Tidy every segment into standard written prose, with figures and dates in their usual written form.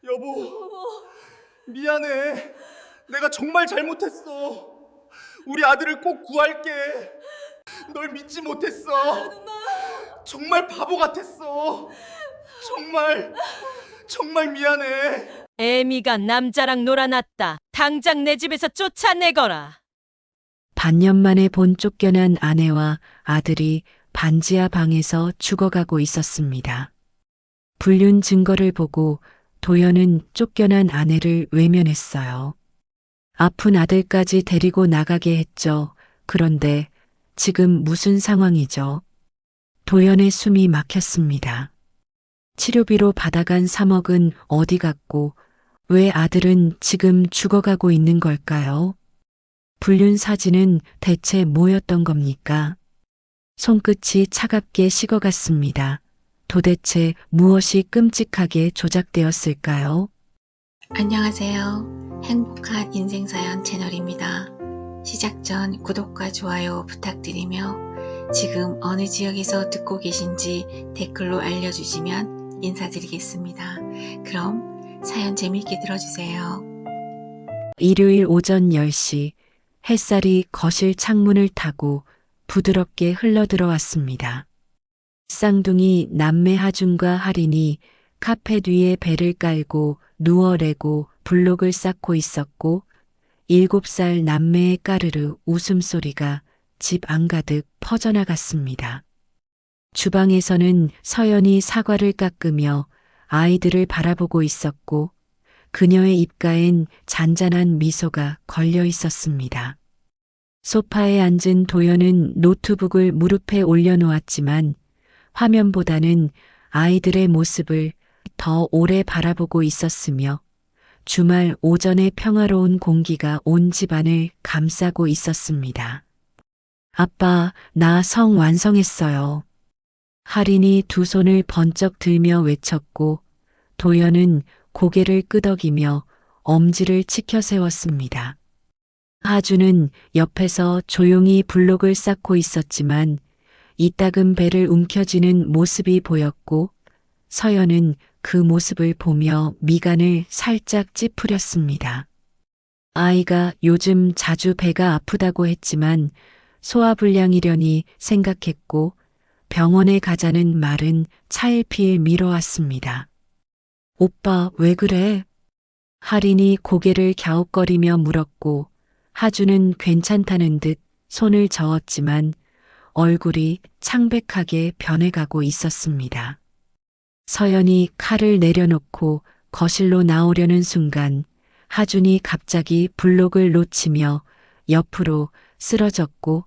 여보, 미안해. 내가 정말 잘못했어. 우리 아들을 꼭 구할게. 널 믿지 못했어. 정말 바보 같았어. 정말 미안해. 애미가 남자랑 놀아났다. 당장 내 집에서 쫓아내거라. 반년 만에 본 쫓겨난 아내와 아들이 반지하 방에서 죽어가고 있었습니다. 불륜 증거를 보고 도연은 쫓겨난 아내를 외면했어요. 아픈 아들까지 데리고 나가게 했죠. 그런데 지금 무슨 상황이죠? 도연의 숨이 막혔습니다. 치료비로 받아간 3억은 어디 갔고 왜 아들은 지금 죽어가고 있는 걸까요? 불륜 사진은 대체 뭐였던 겁니까? 손끝이 차갑게 식어갔습니다. 도대체 무엇이 끔찍하게 조작되었을까요? 안녕하세요. 행복한 인생사연 채널입니다. 시작 전 구독과 좋아요 부탁드리며 지금 어느 지역에서 듣고 계신지 댓글로 알려주시면 인사드리겠습니다. 그럼 사연 재미있게 들어주세요. 일요일 오전 10시 햇살이 거실 창문을 타고 부드럽게 흘러들어왔습니다. 쌍둥이 남매 하준과 할인이 카페 뒤에 배를 깔고 누워레고 블록을 쌓고 있었고 7살 남매의 까르르 웃음소리가 집 안가득 퍼져나갔습니다. 주방에서는 서연이 사과를 깎으며 아이들을 바라보고 있었고 그녀의 입가엔 잔잔한 미소가 걸려 있었습니다. 소파에 앉은 도연은 노트북을 무릎에 올려놓았지만 화면보다는 아이들의 모습을 더 오래 바라보고 있었으며 주말 오전의 평화로운 공기가 온 집안을 감싸고 있었습니다. 아빠, 나 성 완성했어요. 할인이 두 손을 번쩍 들며 외쳤고 도연은 고개를 끄덕이며 엄지를 치켜 세웠습니다. 하주는 옆에서 조용히 블록을 쌓고 있었지만 이따금 배를 움켜쥐는 모습이 보였고 서연은 그 모습을 보며 미간을 살짝 찌푸렸습니다. 아이가 요즘 자주 배가 아프다고 했지만 소화불량이려니 생각했고 병원에 가자는 말은 차일피일 미뤄왔습니다. 오빠, 왜 그래? 할인이 고개를 갸웃거리며 물었고 하주는 괜찮다는 듯 손을 저었지만 얼굴이 창백하게 변해가고 있었습니다. 서연이 칼을 내려놓고 거실로 나오려는 순간 하준이 갑자기 블록을 놓치며 옆으로 쓰러졌고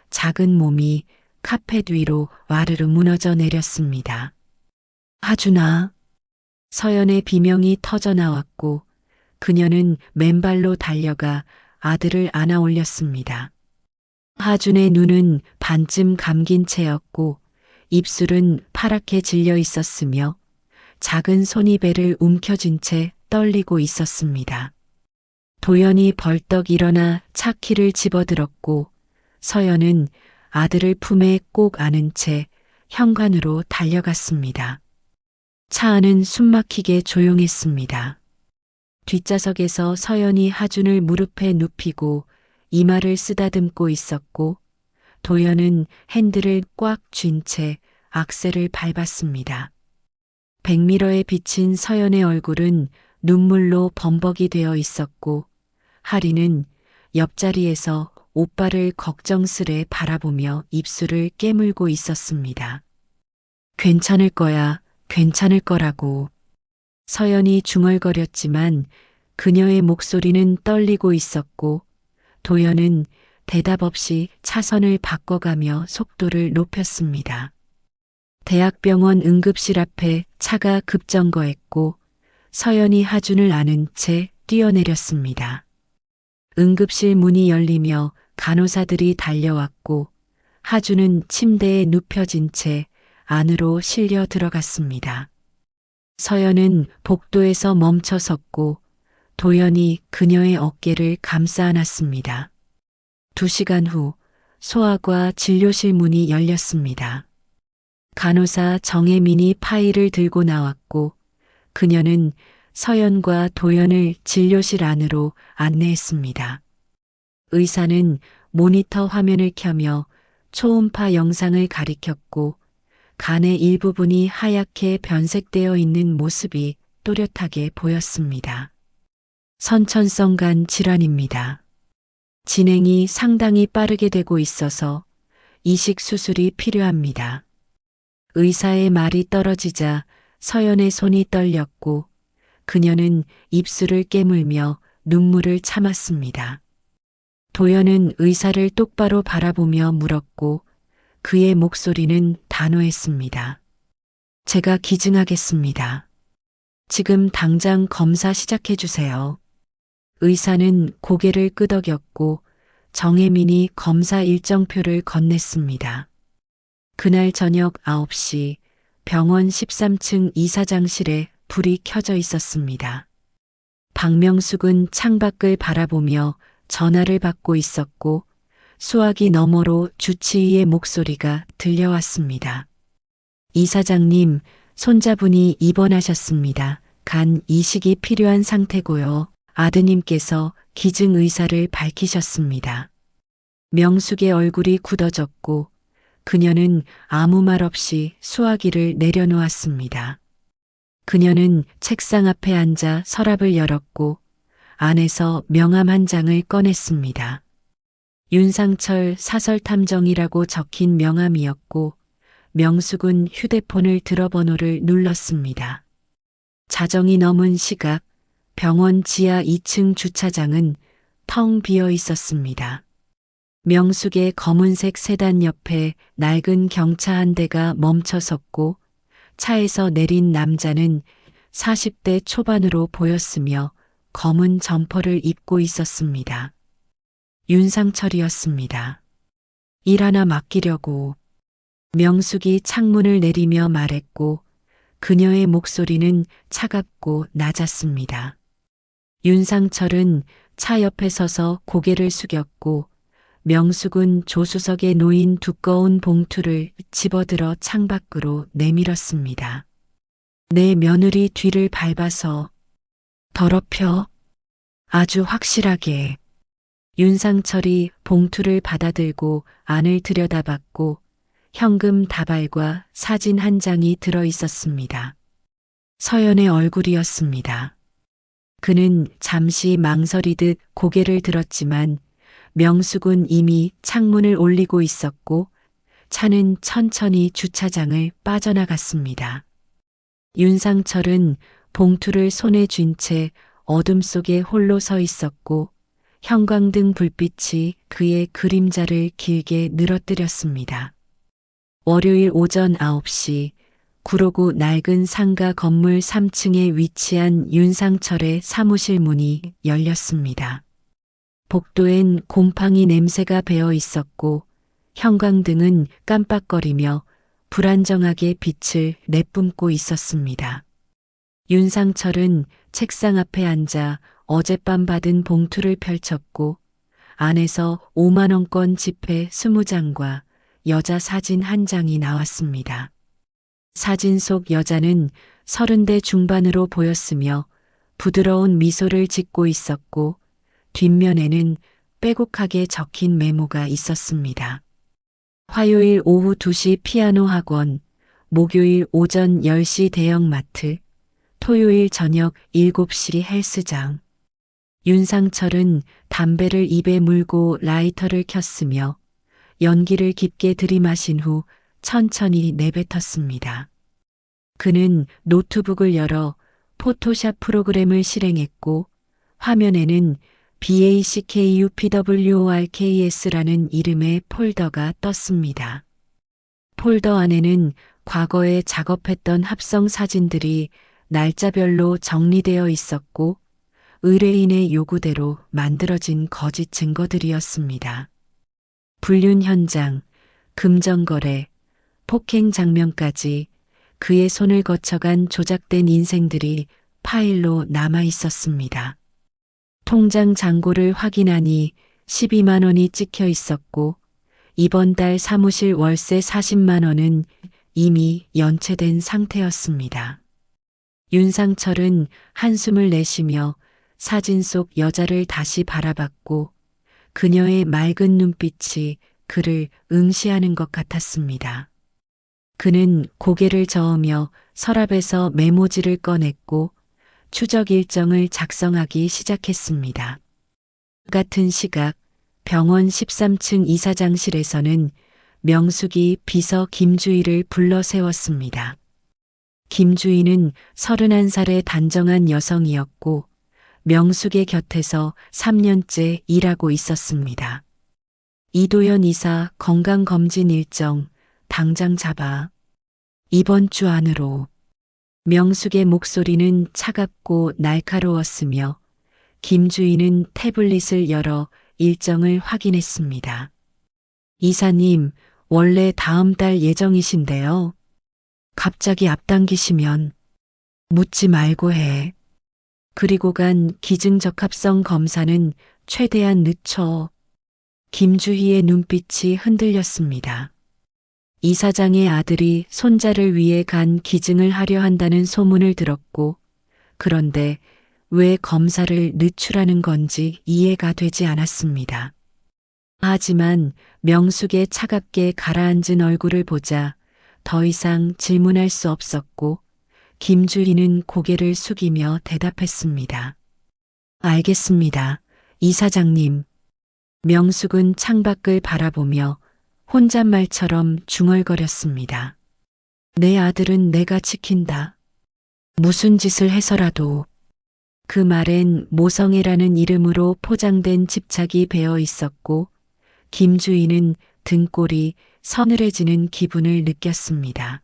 작은 몸이 카펫 위로 와르르 무너져 내렸습니다. 하준아. 서연의 비명이 터져 나왔고 그녀는 맨발로 달려가 아들을 안아 올렸습니다. 하준의 눈은 반쯤 감긴 채였고 입술은 파랗게 질려 있었으며 작은 손이 배를 움켜쥔 채 떨리고 있었습니다. 도연이 벌떡 일어나 차 키를 집어들었고 서연은 아들을 품에 꼭 안은 채 현관으로 달려갔습니다. 차 안은 숨막히게 조용했습니다. 뒷좌석에서 서연이 하준을 무릎에 눕히고 이마를 쓰다듬고 있었고 도연은 핸들을 꽉 쥔 채 악셀을 밟았습니다. 백미러에 비친 서연의 얼굴은 눈물로 범벅이 되어 있었고 하리는 옆자리에서 오빠를 걱정스레 바라보며 입술을 깨물고 있었습니다. 괜찮을 거야, 괜찮을 거라고. 서연이 중얼거렸지만 그녀의 목소리는 떨리고 있었고 도연은 대답 없이 차선을 바꿔가며 속도를 높였습니다. 대학병원 응급실 앞에 차가 급정거했고 서연이 하준을 안은 채 뛰어내렸습니다. 응급실 문이 열리며 간호사들이 달려왔고 하준은 침대에 눕혀진 채 안으로 실려 들어갔습니다. 서연은 복도에서 멈춰 섰고 도연이 그녀의 어깨를 감싸 안았습니다. 2시간 후 소아과 진료실 문이 열렸습니다. 간호사 정혜민이 파일을 들고 나왔고 그녀는 서연과 도연을 진료실 안으로 안내했습니다. 의사는 모니터 화면을 켜며 초음파 영상을 가리켰고 간의 일부분이 하얗게 변색되어 있는 모습이 또렷하게 보였습니다. 선천성 간 질환입니다. 진행이 상당히 빠르게 되고 있어서 이식 수술이 필요합니다. 의사의 말이 떨어지자 서연의 손이 떨렸고 그녀는 입술을 깨물며 눈물을 참았습니다. 도연은 의사를 똑바로 바라보며 물었고 그의 목소리는 단호했습니다. 제가 기증하겠습니다. 지금 당장 검사 시작해 주세요. 의사는 고개를 끄덕였고 정혜민이 검사 일정표를 건넸습니다. 그날 저녁 9시 병원 13층 이사장실에 불이 켜져 있었습니다. 박명숙은 창밖을 바라보며 전화를 받고 있었고 수화기 너머로 주치의의 목소리가 들려왔습니다. 이사장님, 손자분이 입원하셨습니다. 간 이식이 필요한 상태고요. 아드님께서 기증 의사를 밝히셨습니다. 명숙의 얼굴이 굳어졌고 그녀는 아무 말 없이 수화기를 내려놓았습니다. 그녀는 책상 앞에 앉아 서랍을 열었고 안에서 명함 한 장을 꺼냈습니다. 윤상철 사설탐정이라고 적힌 명함이었고 명숙은 휴대폰을 들어 번호를 눌렀습니다. 자정이 넘은 시각 병원 지하 2층 주차장은 텅 비어 있었습니다. 명숙의 검은색 세단 옆에 낡은 경차 한 대가 멈춰 섰고 차에서 내린 남자는 40대 초반으로 보였으며 검은 점퍼를 입고 있었습니다. 윤상철이었습니다. 일 하나 맡기려고. 명숙이 창문을 내리며 말했고 그녀의 목소리는 차갑고 낮았습니다. 윤상철은 차 옆에 서서 고개를 숙였고 명숙은 조수석에 놓인 두꺼운 봉투를 집어들어 창밖으로 내밀었습니다. 내 며느리 뒤를 밟아서 더럽혀. 아주 확실하게. 윤상철이 봉투를 받아들고 안을 들여다봤고 현금 다발과 사진 한 장이 들어 있었습니다. 서연의 얼굴이었습니다. 그는 잠시 망설이듯 고개를 들었지만 명숙은 이미 창문을 올리고 있었고 차는 천천히 주차장을 빠져나갔습니다. 윤상철은 봉투를 손에 쥔 채 어둠 속에 홀로 서 있었고 형광등 불빛이 그의 그림자를 길게 늘어뜨렸습니다. 월요일 오전 9시 구로구 낡은 상가 건물 3층에 위치한 윤상철의 사무실 문이 열렸습니다. 복도엔 곰팡이 냄새가 배어 있었고 형광등은 깜빡거리며 불안정하게 빛을 내뿜고 있었습니다. 윤상철은 책상 앞에 앉아 어젯밤 받은 봉투를 펼쳤고 안에서 5만 원권 지폐 20장과 여자 사진 한 장이 나왔습니다. 사진 속 여자는 30대 중반으로 보였으며 부드러운 미소를 짓고 있었고 뒷면에는 빼곡하게 적힌 메모가 있었습니다. 화요일 오후 2시 피아노 학원, 목요일 오전 10시 대형마트, 토요일 저녁 7시 헬스장. 윤상철은 담배를 입에 물고 라이터를 켰으며 연기를 깊게 들이마신 후 천천히 내뱉었습니다. 그는 노트북을 열어 포토샵 프로그램을 실행했고 화면에는 BACKUPWORKS라는 이름의 폴더가 떴습니다. 폴더 안에는 과거에 작업했던 합성 사진들이 날짜별로 정리되어 있었고 의뢰인의 요구대로 만들어진 거짓 증거들이었습니다. 불륜 현장, 금전거래, 폭행 장면까지 그의 손을 거쳐간 조작된 인생들이 파일로 남아 있었습니다. 통장 잔고를 확인하니 12만 원이 찍혀 있었고 이번 달 사무실 월세 40만 원은 이미 연체된 상태였습니다. 윤상철은 한숨을 내쉬며 사진 속 여자를 다시 바라봤고 그녀의 맑은 눈빛이 그를 응시하는 것 같았습니다. 그는 고개를 저으며 서랍에서 메모지를 꺼냈고 추적 일정을 작성하기 시작했습니다. 같은 시각 병원 13층 이사장실에서는 명숙이 비서 김주희를 불러 세웠습니다. 김주희는 31살의 단정한 여성이었고 명숙의 곁에서 3년째 일하고 있었습니다. 이도현 이사 건강검진 일정 당장 잡아. 이번 주 안으로. 명숙의 목소리는 차갑고 날카로웠으며 김주희는 태블릿을 열어 일정을 확인했습니다. 이사님, 원래 다음 달 예정이신데요. 갑자기 앞당기시면 묻지 말고 해. 그리고 간 기증적합성 검사는 최대한 늦춰. 김주희의 눈빛이 흔들렸습니다. 이사장의 아들이 손자를 위해 간 기증을 하려 한다는 소문을 들었고, 그런데 왜 검사를 늦추라는 건지 이해가 되지 않았습니다. 하지만 명숙의 차갑게 가라앉은 얼굴을 보자 더 이상 질문할 수 없었고, 김주희는 고개를 숙이며 대답했습니다. 알겠습니다, 이사장님. 명숙은 창밖을 바라보며 혼잣말처럼 중얼거렸습니다. 내 아들은 내가 지킨다. 무슨 짓을 해서라도. 그 말엔 모성애라는 이름으로 포장된 집착이 배어 있었고 김주희는 등골이 서늘해지는 기분을 느꼈습니다.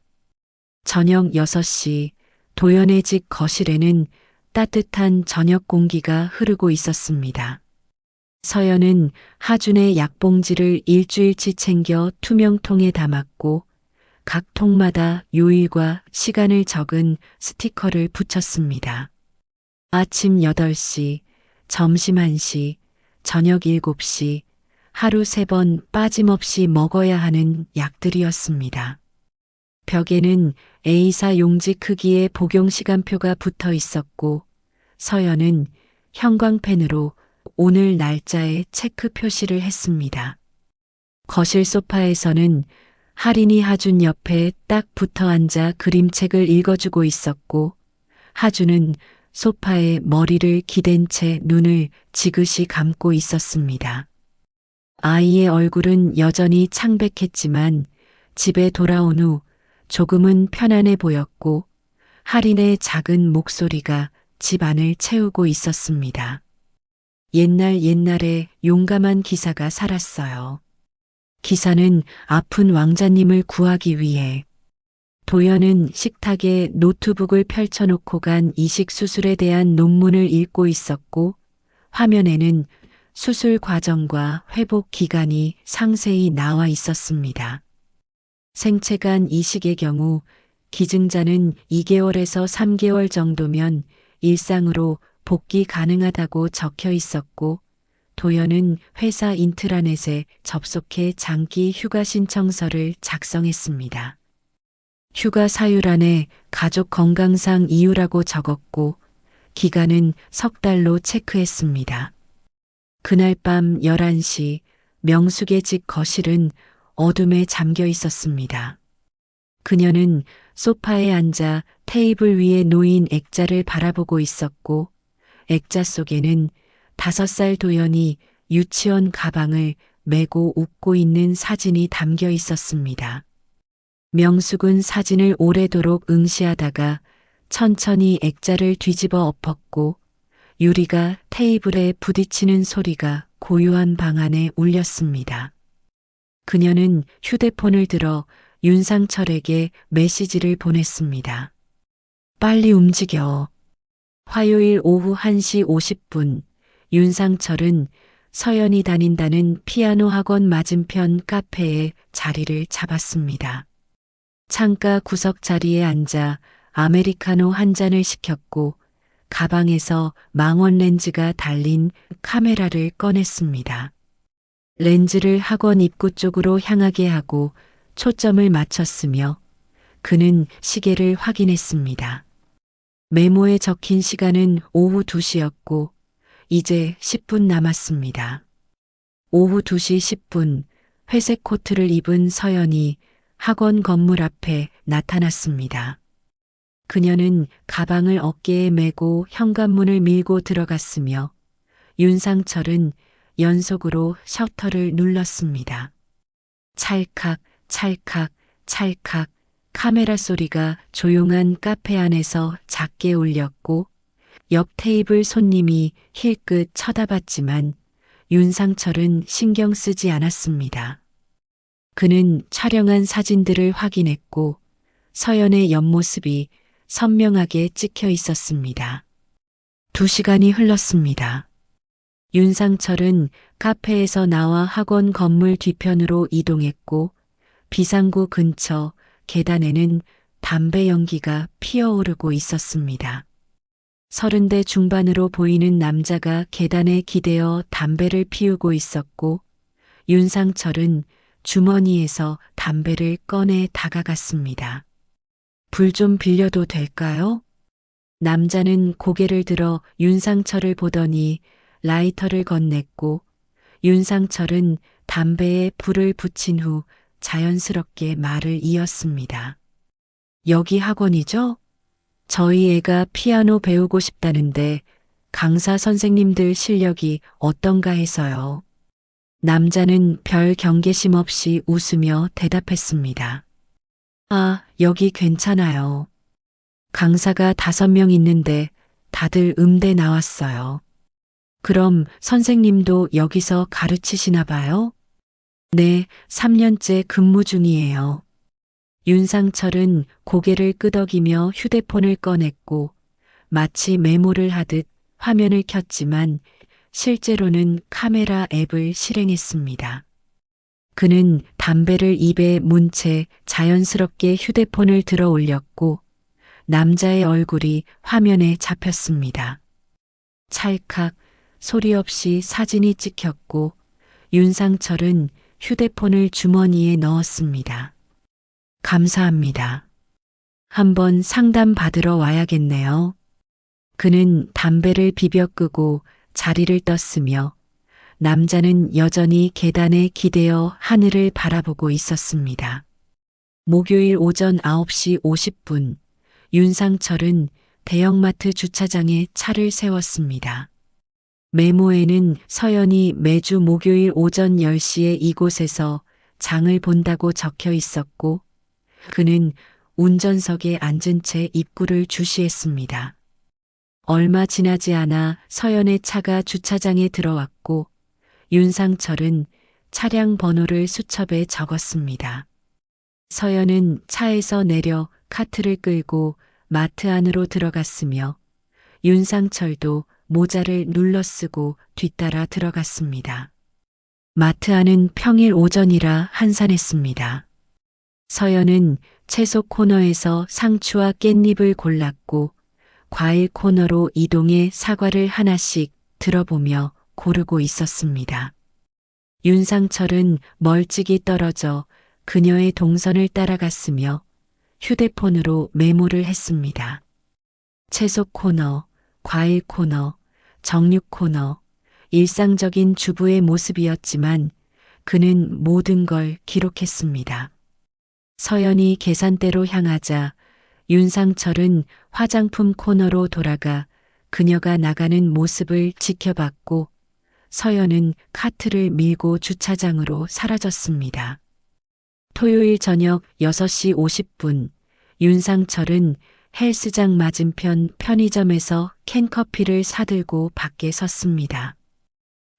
저녁 6시 도연의 집 거실에는 따뜻한 저녁 공기가 흐르고 있었습니다. 서연은 하준의 약봉지를 일주일치 챙겨 투명통에 담았고 각 통마다 요일과 시간을 적은 스티커를 붙였습니다. 아침 8시, 점심 1시, 저녁 7시, 하루 3번 빠짐없이 먹어야 하는 약들이었습니다. 벽에는 A사 용지 크기의 복용 시간표가 붙어 있었고 서연은 형광펜으로 오늘 날짜에 체크 표시를 했습니다. 거실 소파에서는 할인이 하준 옆에 딱 붙어 앉아 그림책을 읽어주고 있었고 하준은 소파에 머리를 기댄 채 눈을 지그시 감고 있었습니다. 아이의 얼굴은 여전히 창백했지만 집에 돌아온 후 조금은 편안해 보였고 할인의 작은 목소리가 집 안을 채우고 있었습니다. 옛날에 용감한 기사가 살았어요. 기사는 아픈 왕자님을 구하기 위해. 도연은 식탁에 노트북을 펼쳐놓고 간 이식 수술에 대한 논문을 읽고 있었고 화면에는 수술 과정과 회복 기간이 상세히 나와 있었습니다. 생체간 이식의 경우 기증자는 2개월에서 3개월 정도면 일상으로 복귀 가능하다고 적혀 있었고 도연은 회사 인트라넷에 접속해 장기 휴가 신청서를 작성했습니다. 휴가 사유란에 가족 건강상 이유라고 적었고 기간은 3달로 체크했습니다. 그날 밤 11시 명숙의 집 거실은 어둠에 잠겨 있었습니다. 그녀는 소파에 앉아 테이블 위에 놓인 액자를 바라보고 있었고 액자 속에는 5살 도연이 유치원 가방을 메고 웃고 있는 사진이 담겨 있었습니다. 명숙은 사진을 오래도록 응시하다가 천천히 액자를 뒤집어 엎었고 유리가 테이블에 부딪히는 소리가 고요한 방 안에 울렸습니다. 그녀는 휴대폰을 들어 윤상철에게 메시지를 보냈습니다. 빨리 움직여. 화요일 오후 1시 50분 윤상철은 서연이 다닌다는 피아노 학원 맞은편 카페에 자리를 잡았습니다. 창가 구석 자리에 앉아 아메리카노 한 잔을 시켰고 가방에서 망원 렌즈가 달린 카메라를 꺼냈습니다. 렌즈를 학원 입구 쪽으로 향하게 하고 초점을 맞췄으며 그는 시계를 확인했습니다. 메모에 적힌 시간은 오후 2시였고 이제 10분 남았습니다. 오후 2시 10분 회색 코트를 입은 서연이 학원 건물 앞에 나타났습니다. 그녀는 가방을 어깨에 메고 현관문을 밀고 들어갔으며 윤상철은 연속으로 셔터를 눌렀습니다. 찰칵, 찰칵, 찰칵 카메라 소리가 조용한 카페 안에서 작게 울렸고 옆 테이블 손님이 힐끗 쳐다봤지만 윤상철은 신경 쓰지 않았습니다. 그는 촬영한 사진들을 확인했고 서연의 옆모습이 선명하게 찍혀 있었습니다. 2시간이 흘렀습니다. 윤상철은 카페에서 나와 학원 건물 뒤편으로 이동했고 비상구 근처 계단에는 담배 연기가 피어오르고 있었습니다. 30대 중반으로 보이는 남자가 계단에 기대어 담배를 피우고 있었고 윤상철은 주머니에서 담배를 꺼내 다가갔습니다. 불 좀 빌려도 될까요? 남자는 고개를 들어 윤상철을 보더니 라이터를 건넸고 윤상철은 담배에 불을 붙인 후 자연스럽게 말을 이었습니다. 여기 학원이죠? 저희 애가 피아노 배우고 싶다는데 강사 선생님들 실력이 어떤가 해서요. 남자는 별 경계심 없이 웃으며 대답했습니다. 아, 여기 괜찮아요. 강사가 5명 있는데 다들 음대 나왔어요. 그럼 선생님도 여기서 가르치시나 봐요? 네, 3년째 근무 중이에요. 윤상철은 고개를 끄덕이며 휴대폰을 꺼냈고 마치 메모를 하듯 화면을 켰지만 실제로는 카메라 앱을 실행했습니다. 그는 담배를 입에 문 채 자연스럽게 휴대폰을 들어 올렸고 남자의 얼굴이 화면에 잡혔습니다. 찰칵 소리 없이 사진이 찍혔고 윤상철은 휴대폰을 주머니에 넣었습니다. 감사합니다. 한번 상담 받으러 와야겠네요. 그는 담배를 비벼 끄고 자리를 떴으며 남자는 여전히 계단에 기대어 하늘을 바라보고 있었습니다. 목요일 오전 9시 50분 윤상철은 대형마트 주차장에 차를 세웠습니다. 메모에는 서연이 매주 목요일 오전 10시에 이곳에서 장을 본다고 적혀 있었고 그는 운전석에 앉은 채 입구를 주시했습니다. 얼마 지나지 않아 서연의 차가 주차장에 들어왔고 윤상철은 차량 번호를 수첩에 적었습니다. 서연은 차에서 내려 카트를 끌고 마트 안으로 들어갔으며 윤상철도 모자를 눌러 쓰고 뒤따라 들어갔습니다. 마트 안은 평일 오전이라 한산했습니다. 서연은 채소 코너에서 상추와 깻잎을 골랐고 과일 코너로 이동해 사과를 하나씩 들어보며 고르고 있었습니다. 윤상철은 멀찍이 떨어져 그녀의 동선을 따라갔으며 휴대폰으로 메모를 했습니다. 채소 코너, 과일 코너, 정육 코너, 일상적인 주부의 모습이었지만 그는 모든 걸 기록했습니다. 서연이 계산대로 향하자 윤상철은 화장품 코너로 돌아가 그녀가 나가는 모습을 지켜봤고 서연은 카트를 밀고 주차장으로 사라졌습니다. 토요일 저녁 6시 50분 윤상철은 헬스장 맞은편 편의점에서 캔커피를 사들고 밖에 섰습니다.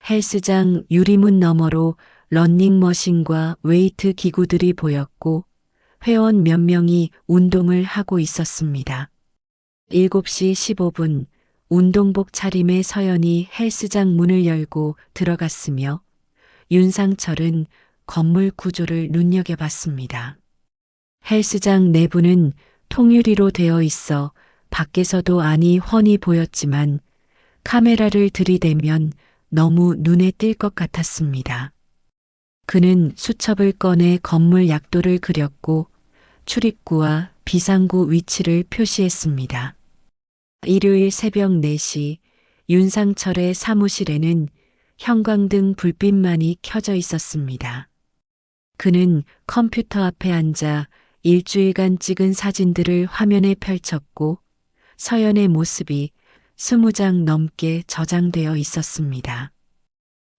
헬스장 유리문 너머로 러닝머신과 웨이트 기구들이 보였고 회원 몇 명이 운동을 하고 있었습니다. 7시 15분 운동복 차림의 서연이 헬스장 문을 열고 들어갔으며 윤상철은 건물 구조를 눈여겨봤습니다. 헬스장 내부는 통유리로 되어 있어 밖에서도 안이 훤히 보였지만 카메라를 들이대면 너무 눈에 띌 것 같았습니다. 그는 수첩을 꺼내 건물 약도를 그렸고 출입구와 비상구 위치를 표시했습니다. 일요일 새벽 4시 윤상철의 사무실에는 형광등 불빛만이 켜져 있었습니다. 그는 컴퓨터 앞에 앉아 일주일간 찍은 사진들을 화면에 펼쳤고 서연의 모습이 20장 넘게 저장되어 있었습니다.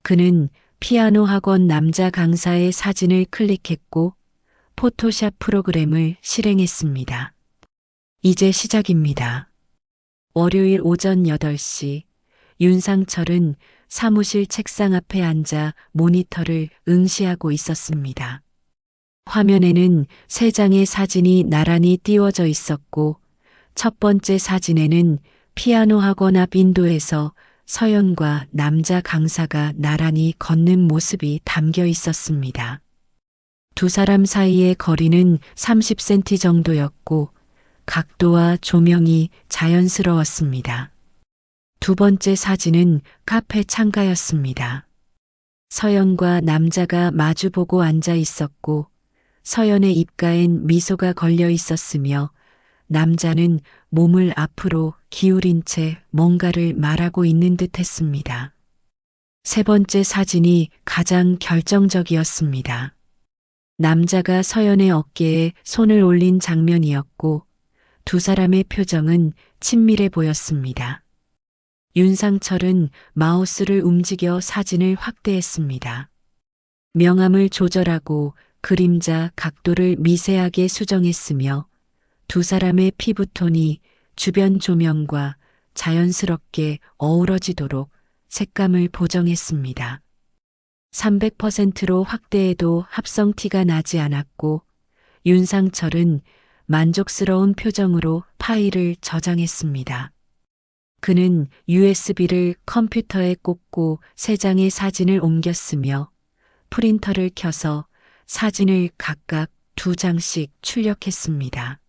그는 피아노 학원 남자 강사의 사진을 클릭했고 포토샵 프로그램을 실행했습니다. 이제 시작입니다. 월요일 오전 8시 윤상철은 사무실 책상 앞에 앉아 모니터를 응시하고 있었습니다. 화면에는 3장의 사진이 나란히 띄워져 있었고 첫 번째 사진에는 피아노 학원 앞 인도에서 서연과 남자 강사가 나란히 걷는 모습이 담겨 있었습니다. 두 사람 사이의 거리는 30cm 정도였고 각도와 조명이 자연스러웠습니다. 두 번째 사진은 카페 창가였습니다. 서연과 남자가 마주보고 앉아 있었고 서연의 입가엔 미소가 걸려 있었으며 남자는 몸을 앞으로 기울인 채 뭔가를 말하고 있는 듯 했습니다. 세 번째 사진이 가장 결정적이었습니다. 남자가 서연의 어깨에 손을 올린 장면이었고 두 사람의 표정은 친밀해 보였습니다. 윤상철은 마우스를 움직여 사진을 확대했습니다. 명암을 조절하고 그림자 각도를 미세하게 수정했으며 두 사람의 피부톤이 주변 조명과 자연스럽게 어우러지도록 색감을 보정했습니다. 300%로 확대해도 합성티가 나지 않았고 윤상철은 만족스러운 표정으로 파일을 저장했습니다. 그는 USB를 컴퓨터에 꽂고 3장의 사진을 옮겼으며 프린터를 켜서 사진을 각각 2장씩 출력했습니다.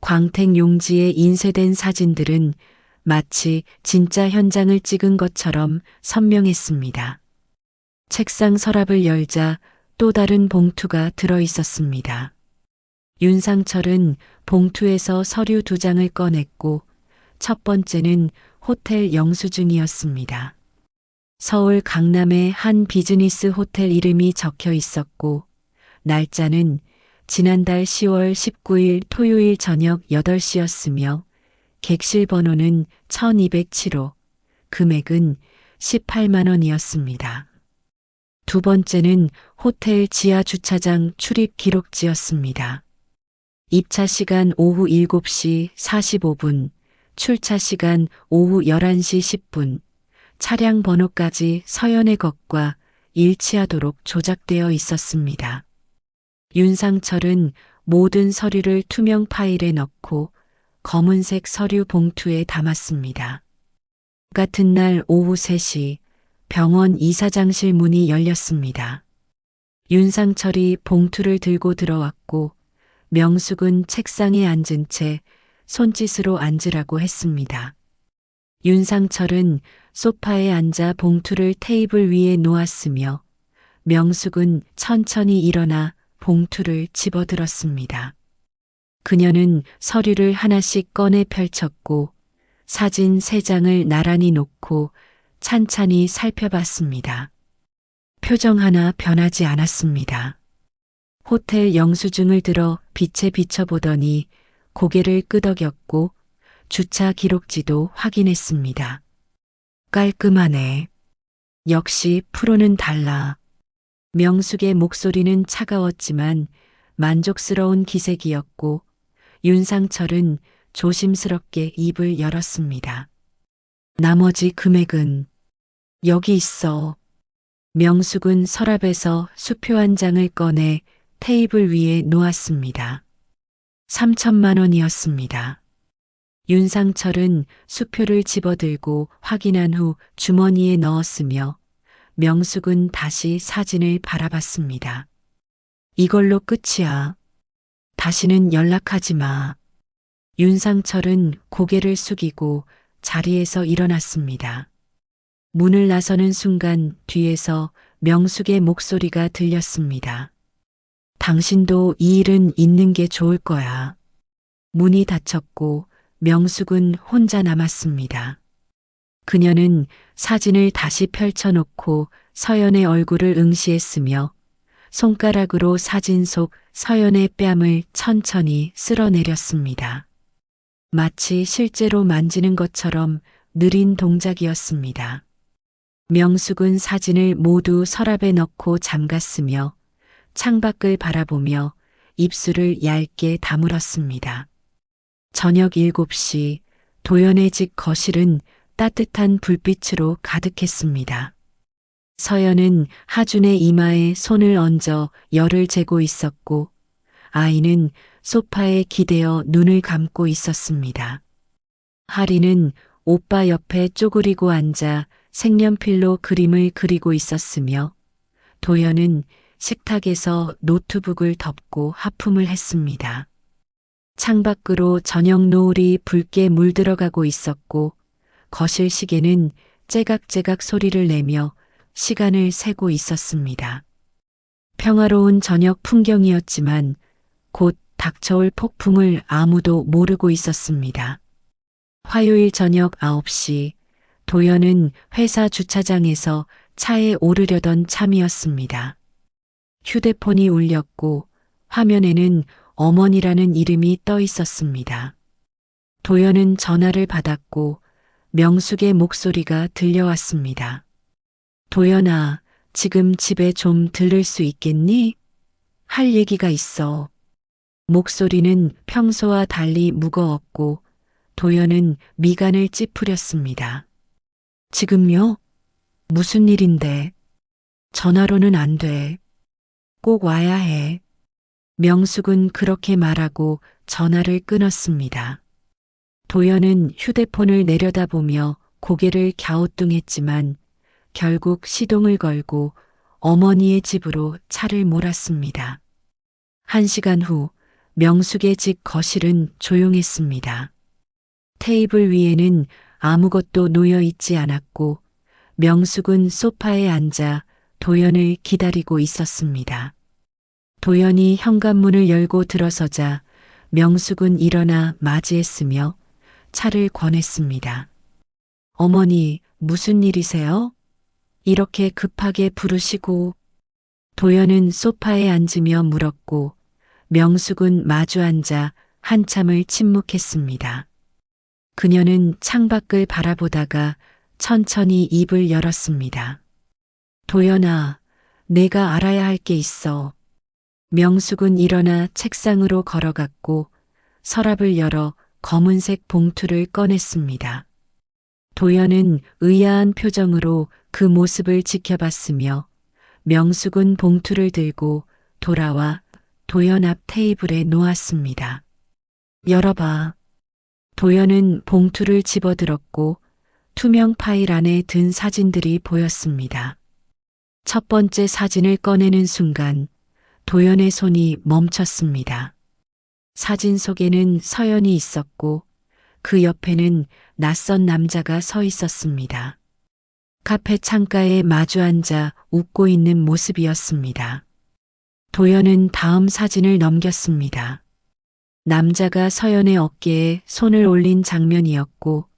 광택 용지에 인쇄된 사진들은 마치 진짜 현장을 찍은 것처럼 선명했습니다. 책상 서랍을 열자 또 다른 봉투가 들어 있었습니다. 윤상철은 봉투에서 서류 2장을 꺼냈고 첫 번째는 호텔 영수증이었습니다. 서울 강남의 한 비즈니스 호텔 이름이 적혀 있었고 날짜는 지난달 10월 19일 토요일 저녁 8시였으며 객실 번호는 1207호, 금액은 18만 원이었습니다. 두 번째는 호텔 지하 주차장 출입 기록지였습니다. 입차 시간 오후 7시 45분, 출차 시간 오후 11시 10분, 차량 번호까지 서연의 것과 일치하도록 조작되어 있었습니다. 윤상철은 모든 서류를 투명 파일에 넣고 검은색 서류 봉투에 담았습니다. 같은 날 오후 3시 병원 이사장실 문이 열렸습니다. 윤상철이 봉투를 들고 들어왔고 명숙은 책상에 앉은 채 손짓으로 앉으라고 했습니다. 윤상철은 소파에 앉아 봉투를 테이블 위에 놓았으며 명숙은 천천히 일어나 봉투를 집어들었습니다. 그녀는 서류를 하나씩 꺼내 펼쳤고 사진 3장을 나란히 놓고 찬찬히 살펴봤습니다. 표정 하나 변하지 않았습니다. 호텔 영수증을 들어 빛에 비춰보더니 고개를 끄덕였고 주차 기록지도 확인했습니다. 깔끔하네. 역시 프로는 달라. 명숙의 목소리는 차가웠지만 만족스러운 기색이었고 윤상철은 조심스럽게 입을 열었습니다. 나머지 금액은 여기 있어. 명숙은 서랍에서 수표 한 장을 꺼내 테이블 위에 놓았습니다. 3천만 원이었습니다. 윤상철은 수표를 집어들고 확인한 후 주머니에 넣었으며 명숙은 다시 사진을 바라봤습니다. 이걸로 끝이야. 다시는 연락하지 마. 윤상철은 고개를 숙이고 자리에서 일어났습니다. 문을 나서는 순간 뒤에서 명숙의 목소리가 들렸습니다. 당신도 이 일은 있는 게 좋을 거야. 문이 닫혔고 명숙은 혼자 남았습니다. 그녀는 사진을 다시 펼쳐놓고 서연의 얼굴을 응시했으며 손가락으로 사진 속 서연의 뺨을 천천히 쓸어내렸습니다. 마치 실제로 만지는 것처럼 느린 동작이었습니다. 명숙은 사진을 모두 서랍에 넣고 잠갔으며 창밖을 바라보며 입술을 얇게 다물었습니다. 저녁 7시 도연의 집 거실은 따뜻한 불빛으로 가득했습니다. 서연은 하준의 이마에 손을 얹어 열을 재고 있었고 아이는 소파에 기대어 눈을 감고 있었습니다. 하리는 오빠 옆에 쪼그리고 앉아 색연필로 그림을 그리고 있었으며 도연은 식탁에서 노트북을 덮고 하품을 했습니다. 창밖으로 저녁 노을이 붉게 물들어가고 있었고 거실 시계는 째각째각 소리를 내며 시간을 세고 있었습니다. 평화로운 저녁 풍경이었지만 곧 닥쳐올 폭풍을 아무도 모르고 있었습니다. 화요일 저녁 9시 도연은 회사 주차장에서 차에 오르려던 참이었습니다. 휴대폰이 울렸고 화면에는 어머니라는 이름이 떠 있었습니다. 도연은 전화를 받았고 명숙의 목소리가 들려왔습니다. 도연아, 지금 집에 좀 들를 수 있겠니? 할 얘기가 있어. 목소리는 평소와 달리 무거웠고 도연은 미간을 찌푸렸습니다. 지금요? 무슨 일인데? 전화로는 안 돼. 꼭 와야 해. 명숙은 그렇게 말하고 전화를 끊었습니다. 도연은 휴대폰을 내려다보며 고개를 갸우뚱했지만 결국 시동을 걸고 어머니의 집으로 차를 몰았습니다. 1시간 후 명숙의 집 거실은 조용했습니다. 테이블 위에는 아무것도 놓여 있지 않았고 명숙은 소파에 앉아 도연을 기다리고 있었습니다. 도연이 현관문을 열고 들어서자 명숙은 일어나 맞이했으며 차를 권했습니다. 어머니, 무슨 일이세요? 이렇게 급하게 부르시고. 도연은 소파에 앉으며 물었고 명숙은 마주 앉아 한참을 침묵했습니다. 그녀는 창밖을 바라보다가 천천히 입을 열었습니다. 도연아, 내가 알아야 할 게 있어. 명숙은 일어나 책상으로 걸어갔고 서랍을 열어 검은색 봉투를 꺼냈습니다. 도연은 의아한 표정으로 그 모습을 지켜봤으며 명숙은 봉투를 들고 돌아와 도연 앞 테이블에 놓았습니다. 열어봐. 도연은 봉투를 집어들었고 투명 파일 안에 든 사진들이 보였습니다. 첫 번째 사진을 꺼내는 순간 도연의 손이 멈췄습니다. 사진 속에는 서연이 있었고 그 옆에는 낯선 남자가 서 있었습니다. 카페 창가에 마주 앉아 웃고 있는 모습이었습니다. 도연은 다음 사진을 넘겼습니다. 남자가 서연의 어깨에 손을 올린 장면이었고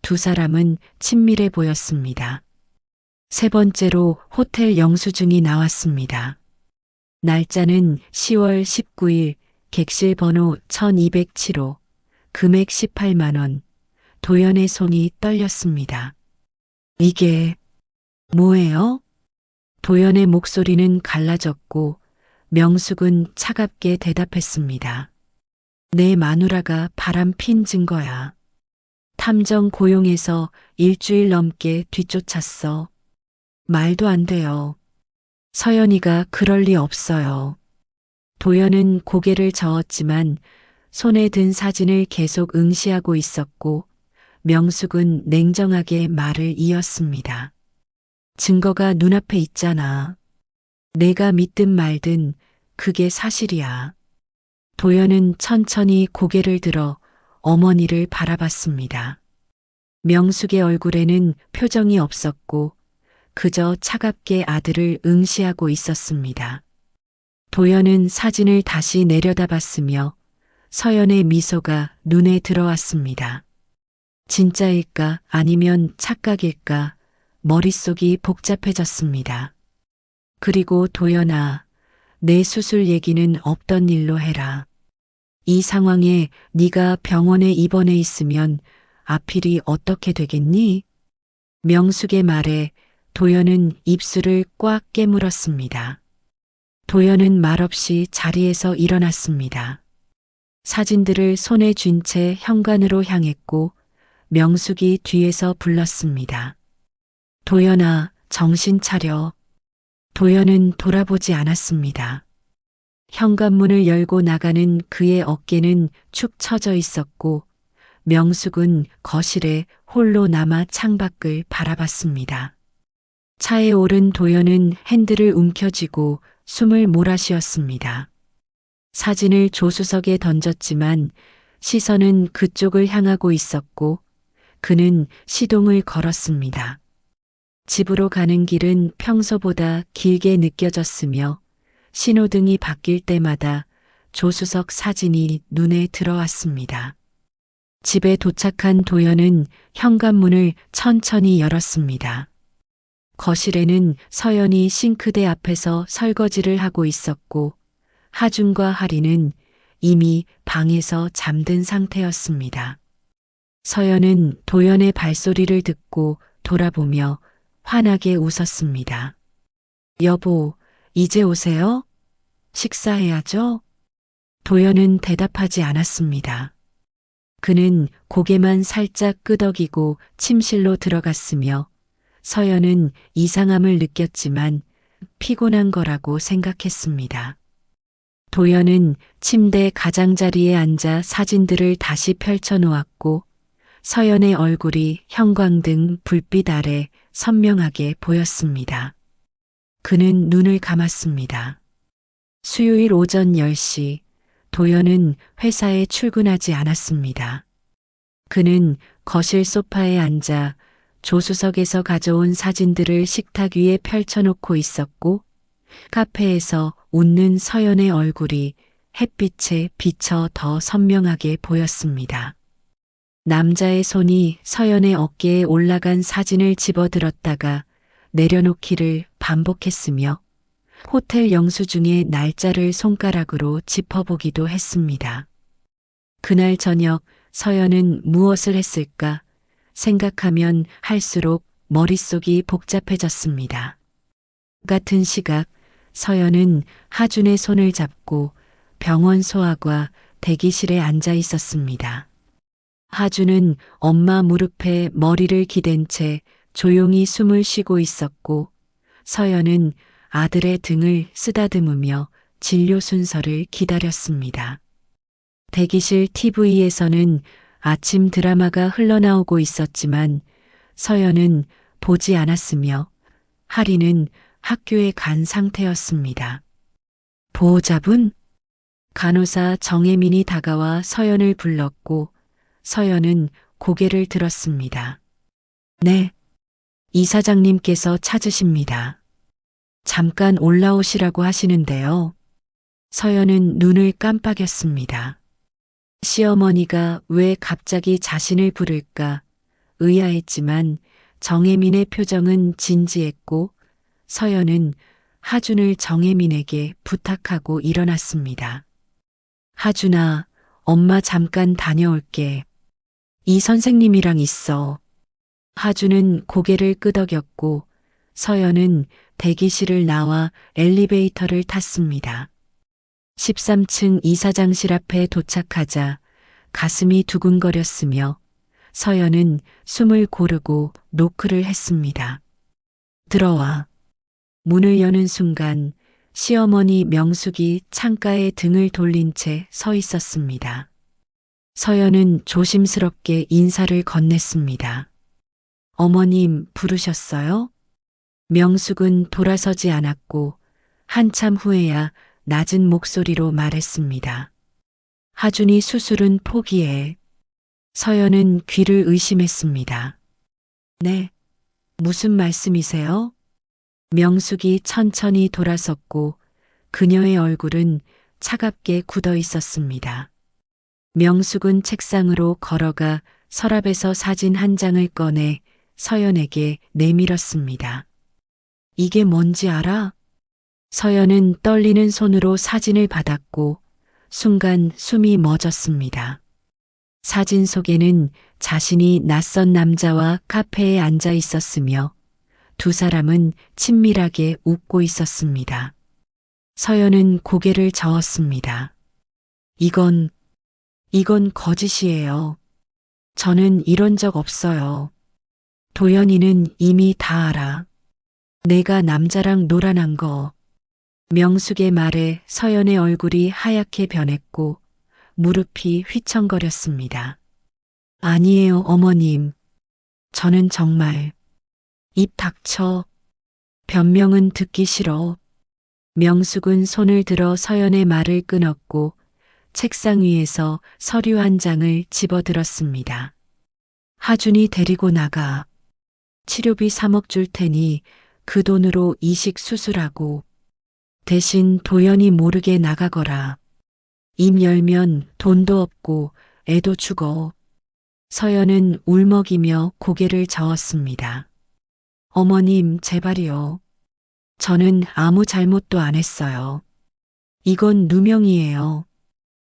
두 사람은 친밀해 보였습니다. 세 번째로 호텔 영수증이 나왔습니다. 날짜는 10월 19일, 객실 번호 1207호, 금액 18만 원. 도연의 손이 떨렸습니다. 이게 뭐예요? 도연의 목소리는 갈라졌고 명숙은 차갑게 대답했습니다. 내 마누라가 바람핀 증거야. 탐정 고용해서 일주일 넘게 뒤쫓았어. 말도 안 돼요. 서연이가 그럴 리 없어요. 도연은 고개를 저었지만 손에 든 사진을 계속 응시하고 있었고 명숙은 냉정하게 말을 이었습니다. 증거가 눈앞에 있잖아. 내가 믿든 말든 그게 사실이야. 도연은 천천히 고개를 들어 어머니를 바라봤습니다. 명숙의 얼굴에는 표정이 없었고 그저 차갑게 아들을 응시하고 있었습니다. 도연은 사진을 다시 내려다봤으며 서연의 미소가 눈에 들어왔습니다. 진짜일까 아니면 착각일까 머릿속이 복잡해졌습니다. 그리고 도연아, 내 수술 얘기는 없던 일로 해라. 이 상황에 네가 병원에 입원해 있으면 아필이 어떻게 되겠니? 명숙의 말에 도연은 입술을 꽉 깨물었습니다. 도연은 말없이 자리에서 일어났습니다. 사진들을 손에 쥔 채 현관으로 향했고 명숙이 뒤에서 불렀습니다. 도연아, 정신 차려. 도연은 돌아보지 않았습니다. 현관문을 열고 나가는 그의 어깨는 축 처져 있었고 명숙은 거실에 홀로 남아 창밖을 바라봤습니다. 차에 오른 도연은 핸들을 움켜쥐고 숨을 몰아쉬었습니다. 사진을 조수석에 던졌지만 시선은 그쪽을 향하고 있었고 그는 시동을 걸었습니다. 집으로 가는 길은 평소보다 길게 느껴졌으며 신호등이 바뀔 때마다 조수석 사진이 눈에 들어왔습니다. 집에 도착한 도연은 현관문을 천천히 열었습니다. 거실에는 서연이 싱크대 앞에서 설거지를 하고 있었고 하준과 하리는 이미 방에서 잠든 상태였습니다. 서연은 도연의 발소리를 듣고 돌아보며 환하게 웃었습니다. 여보, 이제 오세요? 식사해야죠? 도연은 대답하지 않았습니다. 그는 고개만 살짝 끄덕이고 침실로 들어갔으며 서연은 이상함을 느꼈지만 피곤한 거라고 생각했습니다. 도연은 침대 가장자리에 앉아 사진들을 다시 펼쳐놓았고 서연의 얼굴이 형광등 불빛 아래 선명하게 보였습니다. 그는 눈을 감았습니다. 수요일 오전 10시 도연은 회사에 출근하지 않았습니다. 그는 거실 소파에 앉아 조수석에서 가져온 사진들을 식탁 위에 펼쳐놓고 있었고 카페에서 웃는 서연의 얼굴이 햇빛에 비쳐 더 선명하게 보였습니다. 남자의 손이 서연의 어깨에 올라간 사진을 집어들었다가 내려놓기를 반복했으며 호텔 영수증의 날짜를 손가락으로 짚어보기도 했습니다. 그날 저녁 서연은 무엇을 했을까 생각하면 할수록 머릿속이 복잡해졌습니다. 같은 시각 서연은 하준의 손을 잡고 병원 소아과 대기실에 앉아 있었습니다. 하준은 엄마 무릎에 머리를 기댄 채 조용히 숨을 쉬고 있었고 서연은 아들의 등을 쓰다듬으며 진료 순서를 기다렸습니다. 대기실 TV에서는 아침 드라마가 흘러나오고 있었지만 서연은 보지 않았으며 하리는 학교에 간 상태였습니다. 보호자분? 간호사 정혜민이 다가와 서연을 불렀고 서연은 고개를 들었습니다. 네, 이사장님께서 찾으십니다. 잠깐 올라오시라고 하시는데요. 서연은 눈을 깜빡였습니다. 시어머니가 왜 갑자기 자신을 부를까 의아했지만 정혜민의 표정은 진지했고 서연은 하준을 정혜민에게 부탁하고 일어났습니다. 하준아, 엄마 잠깐 다녀올게. 이 선생님이랑 있어. 하준은 고개를 끄덕였고 서연은 대기실을 나와 엘리베이터를 탔습니다. 13층 이사장실 앞에 도착하자 가슴이 두근거렸으며 서연은 숨을 고르고 노크를 했습니다. 들어와. 문을 여는 순간 시어머니 명숙이 창가에 등을 돌린 채 서 있었습니다. 서연은 조심스럽게 인사를 건넸습니다. 어머님 부르셨어요? 명숙은 돌아서지 않았고 한참 후에야 낮은 목소리로 말했습니다. 하준이 수술은 포기해. 서연은 귀를 의심했습니다. 네, 무슨 말씀이세요? 명숙이 천천히 돌아섰고 그녀의 얼굴은 차갑게 굳어 있었습니다. 명숙은 책상으로 걸어가 서랍에서 사진 한 장을 꺼내 서연에게 내밀었습니다. 이게 뭔지 알아? 서연은 떨리는 손으로 사진을 받았고 순간 숨이 멎었습니다. 사진 속에는 자신이 낯선 남자와 카페에 앉아 있었으며 두 사람은 친밀하게 웃고 있었습니다. 서연은 고개를 저었습니다. 이건 거짓이에요. 저는 이런 적 없어요. 도연이는 이미 다 알아. 내가 남자랑 놀아난 거. 명숙의 말에 서연의 얼굴이 하얗게 변했고 무릎이 휘청거렸습니다. 아니에요, 어머님. 저는 정말. 입 닥쳐. 변명은 듣기 싫어. 명숙은 손을 들어 서연의 말을 끊었고 책상 위에서 서류 한 장을 집어들었습니다. 하준이 데리고 나가. 치료비 3억 줄 테니 그 돈으로 이식 수술하고 대신 도연이 모르게 나가거라. 입 열면 돈도 없고 애도 죽어. 서연은 울먹이며 고개를 저었습니다. 어머님, 제발이요. 저는 아무 잘못도 안 했어요. 이건 누명이에요.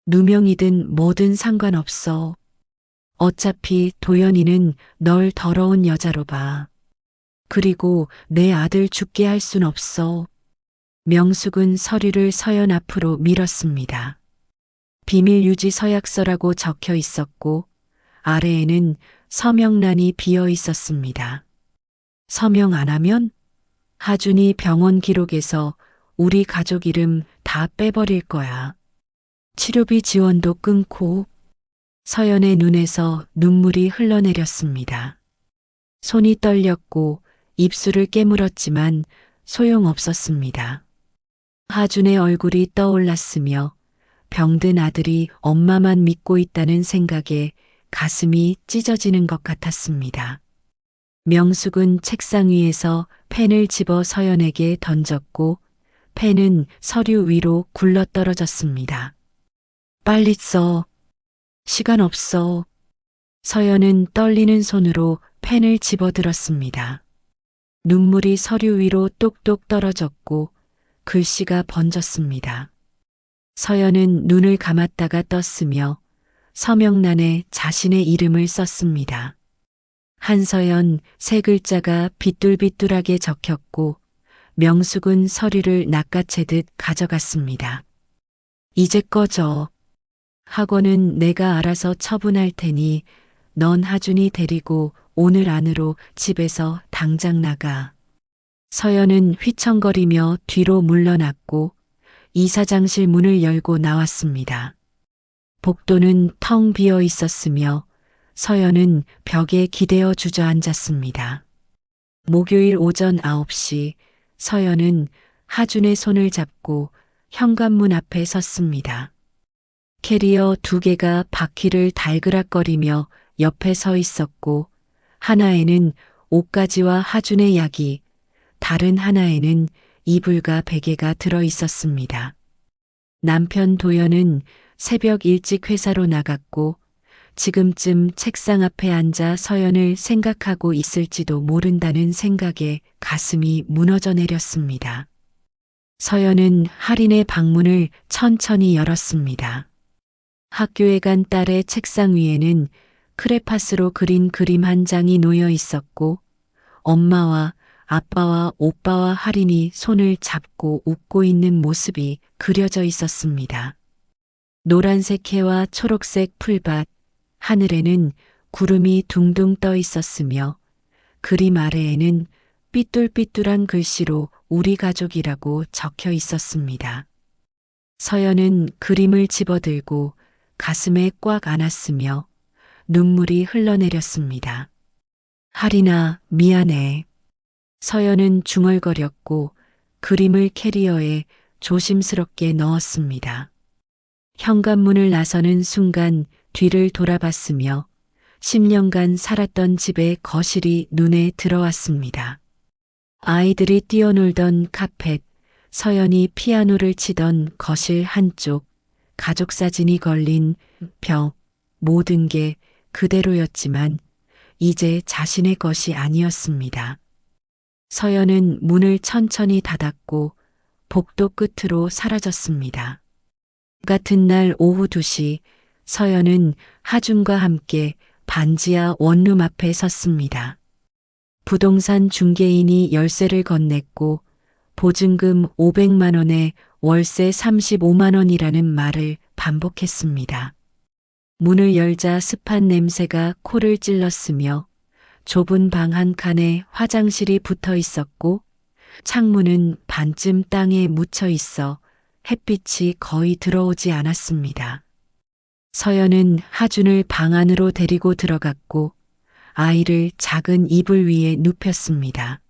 누명이든 뭐든 상관없어. 어차피 도연이는 널 더러운 여자로 봐. 그리고 내 아들 죽게 할 순 없어. 명숙은 서류를 서연 앞으로 밀었습니다. 비밀 유지 서약서라고 적혀 있었고 아래에는 서명란이 비어 있었습니다. 서명 안 하면 하준이 병원 기록에서 우리 가족 이름 다 빼버릴 거야. 치료비 지원도 끊고. 서연의 눈에서 눈물이 흘러내렸습니다. 손이 떨렸고 입술을 깨물었지만 소용없었습니다. 하준의 얼굴이 떠올랐으며 병든 아들이 엄마만 믿고 있다는 생각에 가슴이 찢어지는 것 같았습니다. 명숙은 책상 위에서 펜을 집어 서연에게 던졌고 펜은 서류 위로 굴러떨어졌습니다. 빨리 써. 시간 없어. 서연은 떨리는 손으로 펜을 집어들었습니다. 눈물이 서류 위로 똑똑 떨어졌고 글씨가 번졌습니다. 서연은 눈을 감았다가 떴으며 서명란에 자신의 이름을 썼습니다. 한서연 세 글자가 비뚤비뚤하게 적혔고 명숙은 서류를 낚아채듯 가져갔습니다. 이제 꺼져. 학원은 내가 알아서 처분할 테니 넌 하준이 데리고 오늘 안으로 집에서 당장 나가. 서연은 휘청거리며 뒤로 물러났고 이사장실 문을 열고 나왔습니다. 복도는 텅 비어 있었으며 서연은 벽에 기대어 주저앉았습니다. 목요일 오전 9시 서연은 하준의 손을 잡고 현관문 앞에 섰습니다. 캐리어 2개가 바퀴를 달그락거리며 옆에 서 있었고 하나에는 옷가지와 하준의 약이, 다른 하나에는 이불과 베개가 들어 있었습니다. 남편 도연은 새벽 일찍 회사로 나갔고 지금쯤 책상 앞에 앉아 서연을 생각하고 있을지도 모른다는 생각에 가슴이 무너져 내렸습니다. 서연은 할인의 방문을 천천히 열었습니다. 학교에 간 딸의 책상 위에는 크레파스로 그린 그림 한 장이 놓여 있었고 엄마와 아빠와 오빠와 할인이 손을 잡고 웃고 있는 모습이 그려져 있었습니다. 노란색 해와 초록색 풀밭, 하늘에는 구름이 둥둥 떠 있었으며 그림 아래에는 삐뚤삐뚤한 글씨로 우리 가족이라고 적혀 있었습니다. 서연은 그림을 집어들고 가슴에 꽉 안았으며 눈물이 흘러내렸습니다. 할인아, 미안해. 서연은 중얼거렸고 그림을 캐리어에 조심스럽게 넣었습니다. 현관문을 나서는 순간 뒤를 돌아봤으며 10년간 살았던 집의 거실이 눈에 들어왔습니다. 아이들이 뛰어놀던 카펫, 서연이 피아노를 치던 거실 한쪽, 가족 사진이 걸린 벽, 모든 게 그대로였지만 이제 자신의 것이 아니었습니다. 서연은 문을 천천히 닫았고 복도 끝으로 사라졌습니다. 같은 날 오후 2시 서연은 하준과 함께 반지하 원룸 앞에 섰습니다. 부동산 중개인이 열쇠를 건넸고 보증금 500만 원에 월세 35만 원이라는 말을 반복했습니다. 문을 열자 습한 냄새가 코를 찔렀으며 좁은 방 한 칸에 화장실이 붙어 있었고 창문은 반쯤 땅에 묻혀 있어 햇빛이 거의 들어오지 않았습니다. 서연은 하준을 방 안으로 데리고 들어갔고 아이를 작은 이불 위에 눕혔습니다.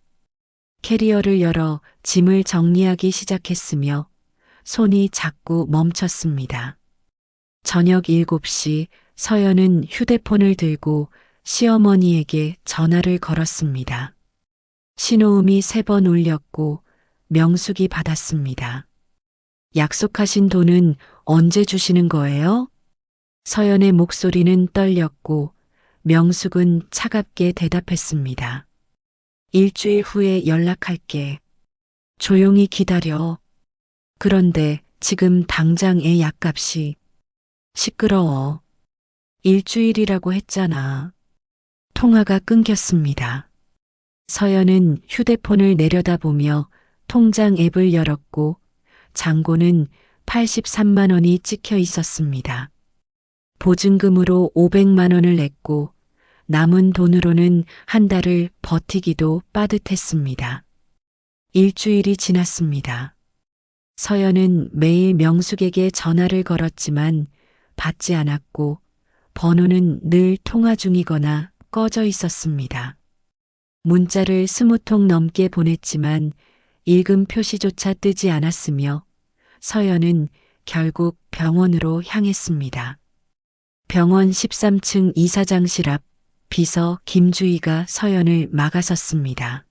캐리어를 열어 짐을 정리하기 시작했으며 손이 자꾸 멈췄습니다. 저녁 7시 서연은 휴대폰을 들고 시어머니에게 전화를 걸었습니다. 신호음이 3번 울렸고 명숙이 받았습니다. 약속하신 돈은 언제 주시는 거예요? 서연의 목소리는 떨렸고 명숙은 차갑게 대답했습니다. 일주일 후에 연락할게. 조용히 기다려. 그런데 지금 당장 애 약값이 시끄러워. 일주일이라고 했잖아. 통화가 끊겼습니다. 서연은 휴대폰을 내려다보며 통장 앱을 열었고 잔고는 83만 원이 찍혀 있었습니다. 보증금으로 500만 원을 냈고 남은 돈으로는 한 달을 버티기도 빠듯했습니다. 일주일이 지났습니다. 서연은 매일 명숙에게 전화를 걸었지만 받지 않았고 번호는 늘 통화 중이거나 꺼져 있었습니다. 문자를 20통 넘게 보냈지만 읽음 표시조차 뜨지 않았으며 서연은 결국 병원으로 향했습니다. 병원 13층 이사장실 앞 비서 김주희가 서연을 막아섰습니다.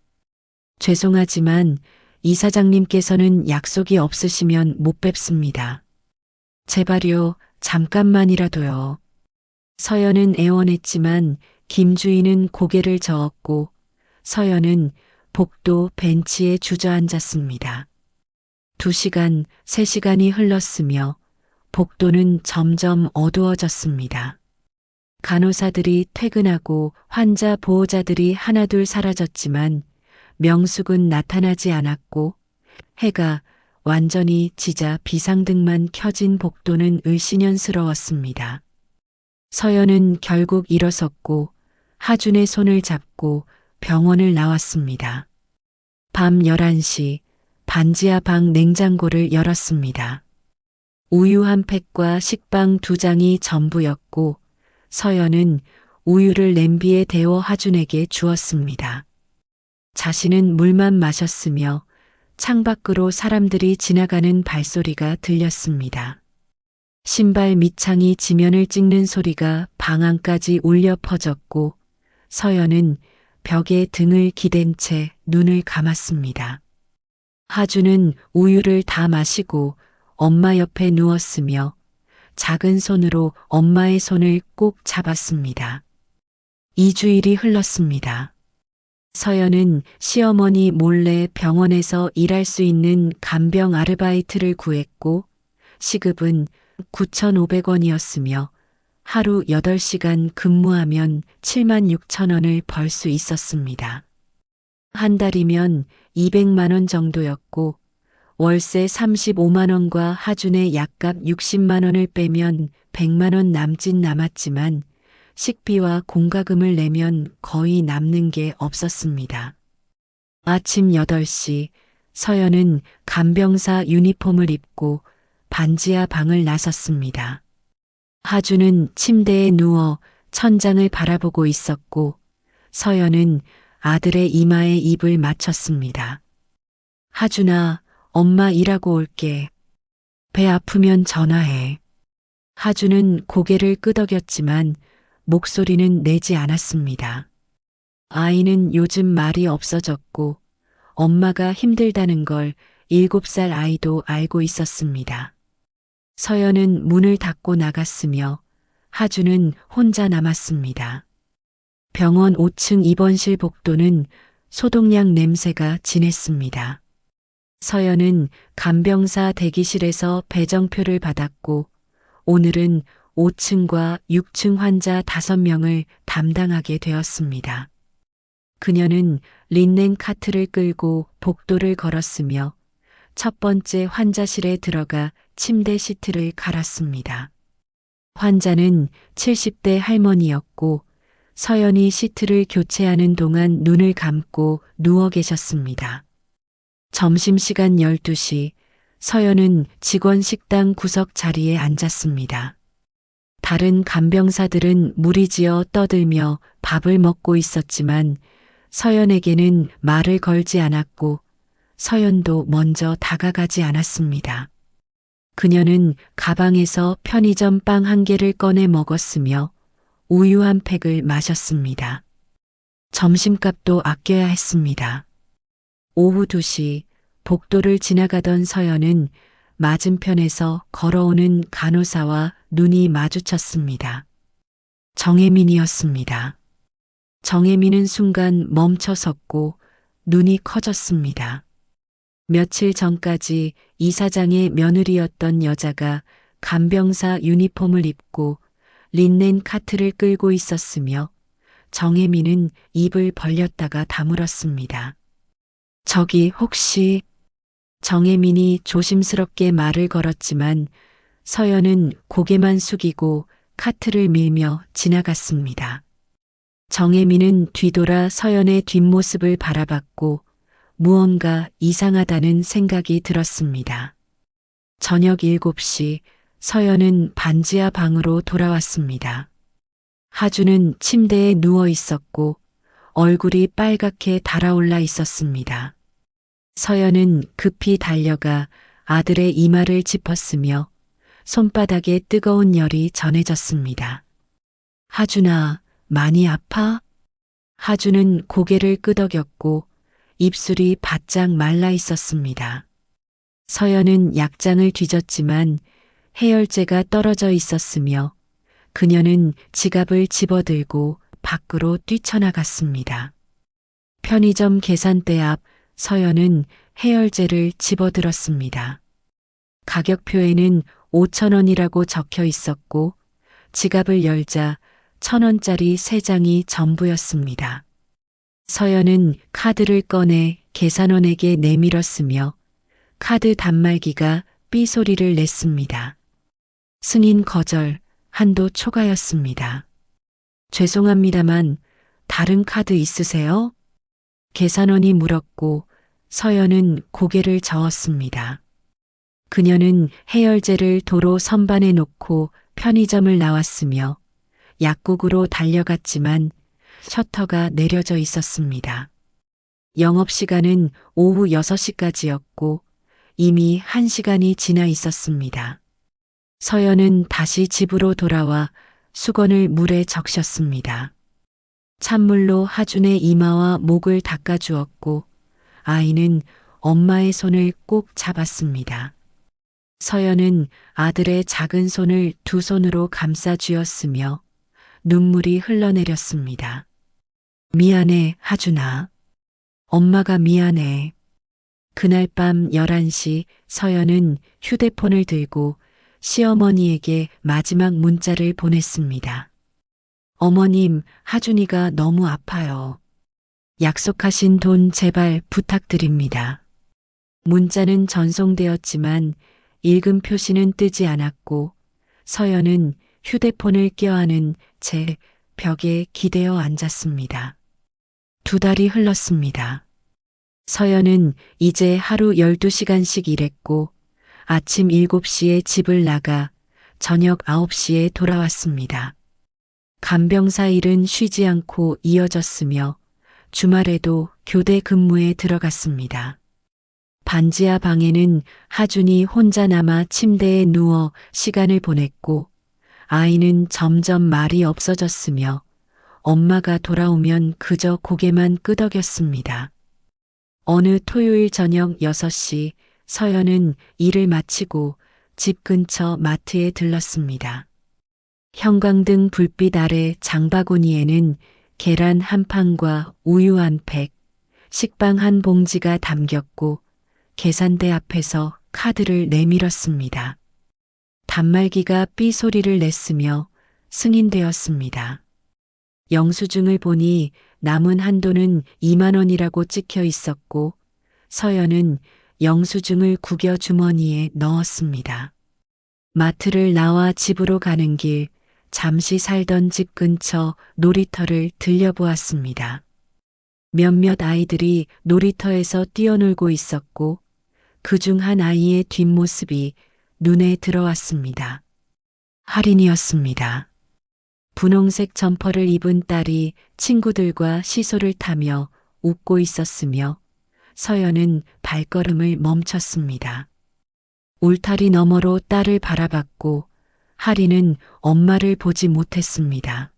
죄송하지만 이사장님께서는 약속이 없으시면 못 뵙습니다. 제발요, 잠깐만이라도요. 서연은 애원했지만 김주희는 고개를 저었고 서연은 복도 벤치에 주저앉았습니다. 2시간, 3시간이 흘렀으며 복도는 점점 어두워졌습니다. 간호사들이 퇴근하고 환자 보호자들이 하나둘 사라졌지만 명숙은 나타나지 않았고 해가 완전히 지자 비상등만 켜진 복도는 을씨년스러웠습니다. 서연은 결국 일어섰고 하준의 손을 잡고 병원을 나왔습니다. 밤 11시 반지하 방 냉장고를 열었습니다. 우유 한 팩과 식빵 2장이 전부였고 서연은 우유를 냄비에 데워 하준에게 주었습니다. 자신은 물만 마셨으며 창밖으로 사람들이 지나가는 발소리가 들렸습니다. 신발 밑창이 지면을 찍는 소리가 방 안까지 울려 퍼졌고 서연은 벽에 등을 기댄 채 눈을 감았습니다. 하준은 우유를 다 마시고 엄마 옆에 누웠으며 작은 손으로 엄마의 손을 꼭 잡았습니다. 2주일이 흘렀습니다. 서연은 시어머니 몰래 병원에서 일할 수 있는 간병 아르바이트를 구했고 시급은 9,500원이었으며 하루 8시간 근무하면 76,000원을 벌 수 있었습니다. 한 달이면 200만 원 정도였고 월세 35만 원과 하준의 약값 60만 원을 빼면 100만 원 남짓 남았지만 식비와 공과금을 내면 거의 남는 게 없었습니다. 아침 8시 서연은 간병사 유니폼을 입고 반지하 방을 나섰습니다. 하준은 침대에 누워 천장을 바라보고 있었고 서연은 아들의 이마에 입을 맞췄습니다. 하준아, 엄마 일하고 올게. 배 아프면 전화해. 하준은 고개를 끄덕였지만 목소리는 내지 않았습니다. 아이는 요즘 말이 없어졌고 엄마가 힘들다는 걸 7살 아이도 알고 있었습니다. 서연은 문을 닫고 나갔으며 하주는 혼자 남았습니다. 병원 5층 입원실 복도는 소독약 냄새가 진했습니다. 서연은 간병사 대기실에서 배정표를 받았고 오늘은 5층과 6층 환자 5명을 담당하게 되었습니다. 그녀는 린넨 카트를 끌고 복도를 걸었으며 첫 번째 환자실에 들어가 침대 시트를 갈았습니다. 환자는 70대 할머니였고 서연이 시트를 교체하는 동안 눈을 감고 누워 계셨습니다. 점심시간 12시 서연은 직원 식당 구석 자리에 앉았습니다. 다른 간병사들은 무리지어 떠들며 밥을 먹고 있었지만 서연에게는 말을 걸지 않았고 서연도 먼저 다가가지 않았습니다. 그녀는 가방에서 편의점 빵 1개를 꺼내 먹었으며 우유 1팩을 마셨습니다. 점심값도 아껴야 했습니다. 오후 2시 복도를 지나가던 서연은 맞은편에서 걸어오는 간호사와 눈이 마주쳤습니다. 정혜민이었습니다. 정혜민은 순간 멈춰 섰고 눈이 커졌습니다. 며칠 전까지 이사장의 며느리였던 여자가 간병사 유니폼을 입고 린넨 카트를 끌고 있었으며 정혜민은 입을 벌렸다가 다물었습니다. 저기 혹시... 정혜민이 조심스럽게 말을 걸었지만 서연은 고개만 숙이고 카트를 밀며 지나갔습니다. 정혜민은 뒤돌아 서연의 뒷모습을 바라봤고 무언가 이상하다는 생각이 들었습니다. 저녁 7시 서연은 반지하 방으로 돌아왔습니다. 하주는 침대에 누워 있었고 얼굴이 빨갛게 달아올라 있었습니다. 서연은 급히 달려가 아들의 이마를 짚었으며 손바닥에 뜨거운 열이 전해졌습니다. 하준아, 많이 아파? 하준은 고개를 끄덕였고 입술이 바짝 말라 있었습니다. 서연은 약장을 뒤졌지만 해열제가 떨어져 있었으며 그녀는 지갑을 집어들고 밖으로 뛰쳐나갔습니다. 편의점 계산대 앞 서연은 해열제를 집어들었습니다. 가격표에는 5,000원이라고 적혀 있었고 지갑을 열자 1,000원짜리 3장이 전부였습니다. 서연은 카드를 꺼내 계산원에게 내밀었으며 카드 단말기가 삐 소리를 냈습니다. 승인 거절, 한도 초과였습니다. 죄송합니다만 다른 카드 있으세요? 계산원이 물었고 서연은 고개를 저었습니다. 그녀는 해열제를 도로 선반에 놓고 편의점을 나왔으며 약국으로 달려갔지만 셔터가 내려져 있었습니다. 영업시간은 오후 6시까지였고 이미 1시간이 지나 있었습니다. 서연은 다시 집으로 돌아와 수건을 물에 적셨습니다. 찬물로 하준의 이마와 목을 닦아주었고 아이는 엄마의 손을 꼭 잡았습니다. 서연은 아들의 작은 손을 두 손으로 감싸 쥐었으며 눈물이 흘러내렸습니다. 미안해, 하준아. 엄마가 미안해. 그날 밤 11시 서연은 휴대폰을 들고 시어머니에게 마지막 문자를 보냈습니다. 어머님, 하준이가 너무 아파요. 약속하신 돈 제발 부탁드립니다. 문자는 전송되었지만 읽음 표시는 뜨지 않았고 서연은 휴대폰을 껴안은 채 벽에 기대어 앉았습니다. 2달이 흘렀습니다. 서연은 이제 하루 12시간씩 일했고 아침 7시에 집을 나가 저녁 9시에 돌아왔습니다. 간병사 일은 쉬지 않고 이어졌으며 주말에도 교대 근무에 들어갔습니다. 반지하 방에는 하준이 혼자 남아 침대에 누워 시간을 보냈고 아이는 점점 말이 없어졌으며 엄마가 돌아오면 그저 고개만 끄덕였습니다. 어느 토요일 저녁 6시 서연은 일을 마치고 집 근처 마트에 들렀습니다. 형광등 불빛 아래 장바구니에는 계란 한 판과 우유 한 팩, 식빵 한 봉지가 담겼고 계산대 앞에서 카드를 내밀었습니다. 단말기가 삐 소리를 냈으며 승인되었습니다. 영수증을 보니 남은 한도는 2만 원이라고 찍혀 있었고 서연은 영수증을 구겨 주머니에 넣었습니다. 마트를 나와 집으로 가는 길 잠시 살던 집 근처 놀이터를 들려보았습니다. 몇몇 아이들이 놀이터에서 뛰어놀고 있었고 그중 한 아이의 뒷모습이 눈에 들어왔습니다. 할인이었습니다. 분홍색 점퍼를 입은 딸이 친구들과 시소를 타며 웃고 있었으며 서연은 발걸음을 멈췄습니다. 울타리 너머로 딸을 바라봤고 할인은 엄마를 보지 못했습니다.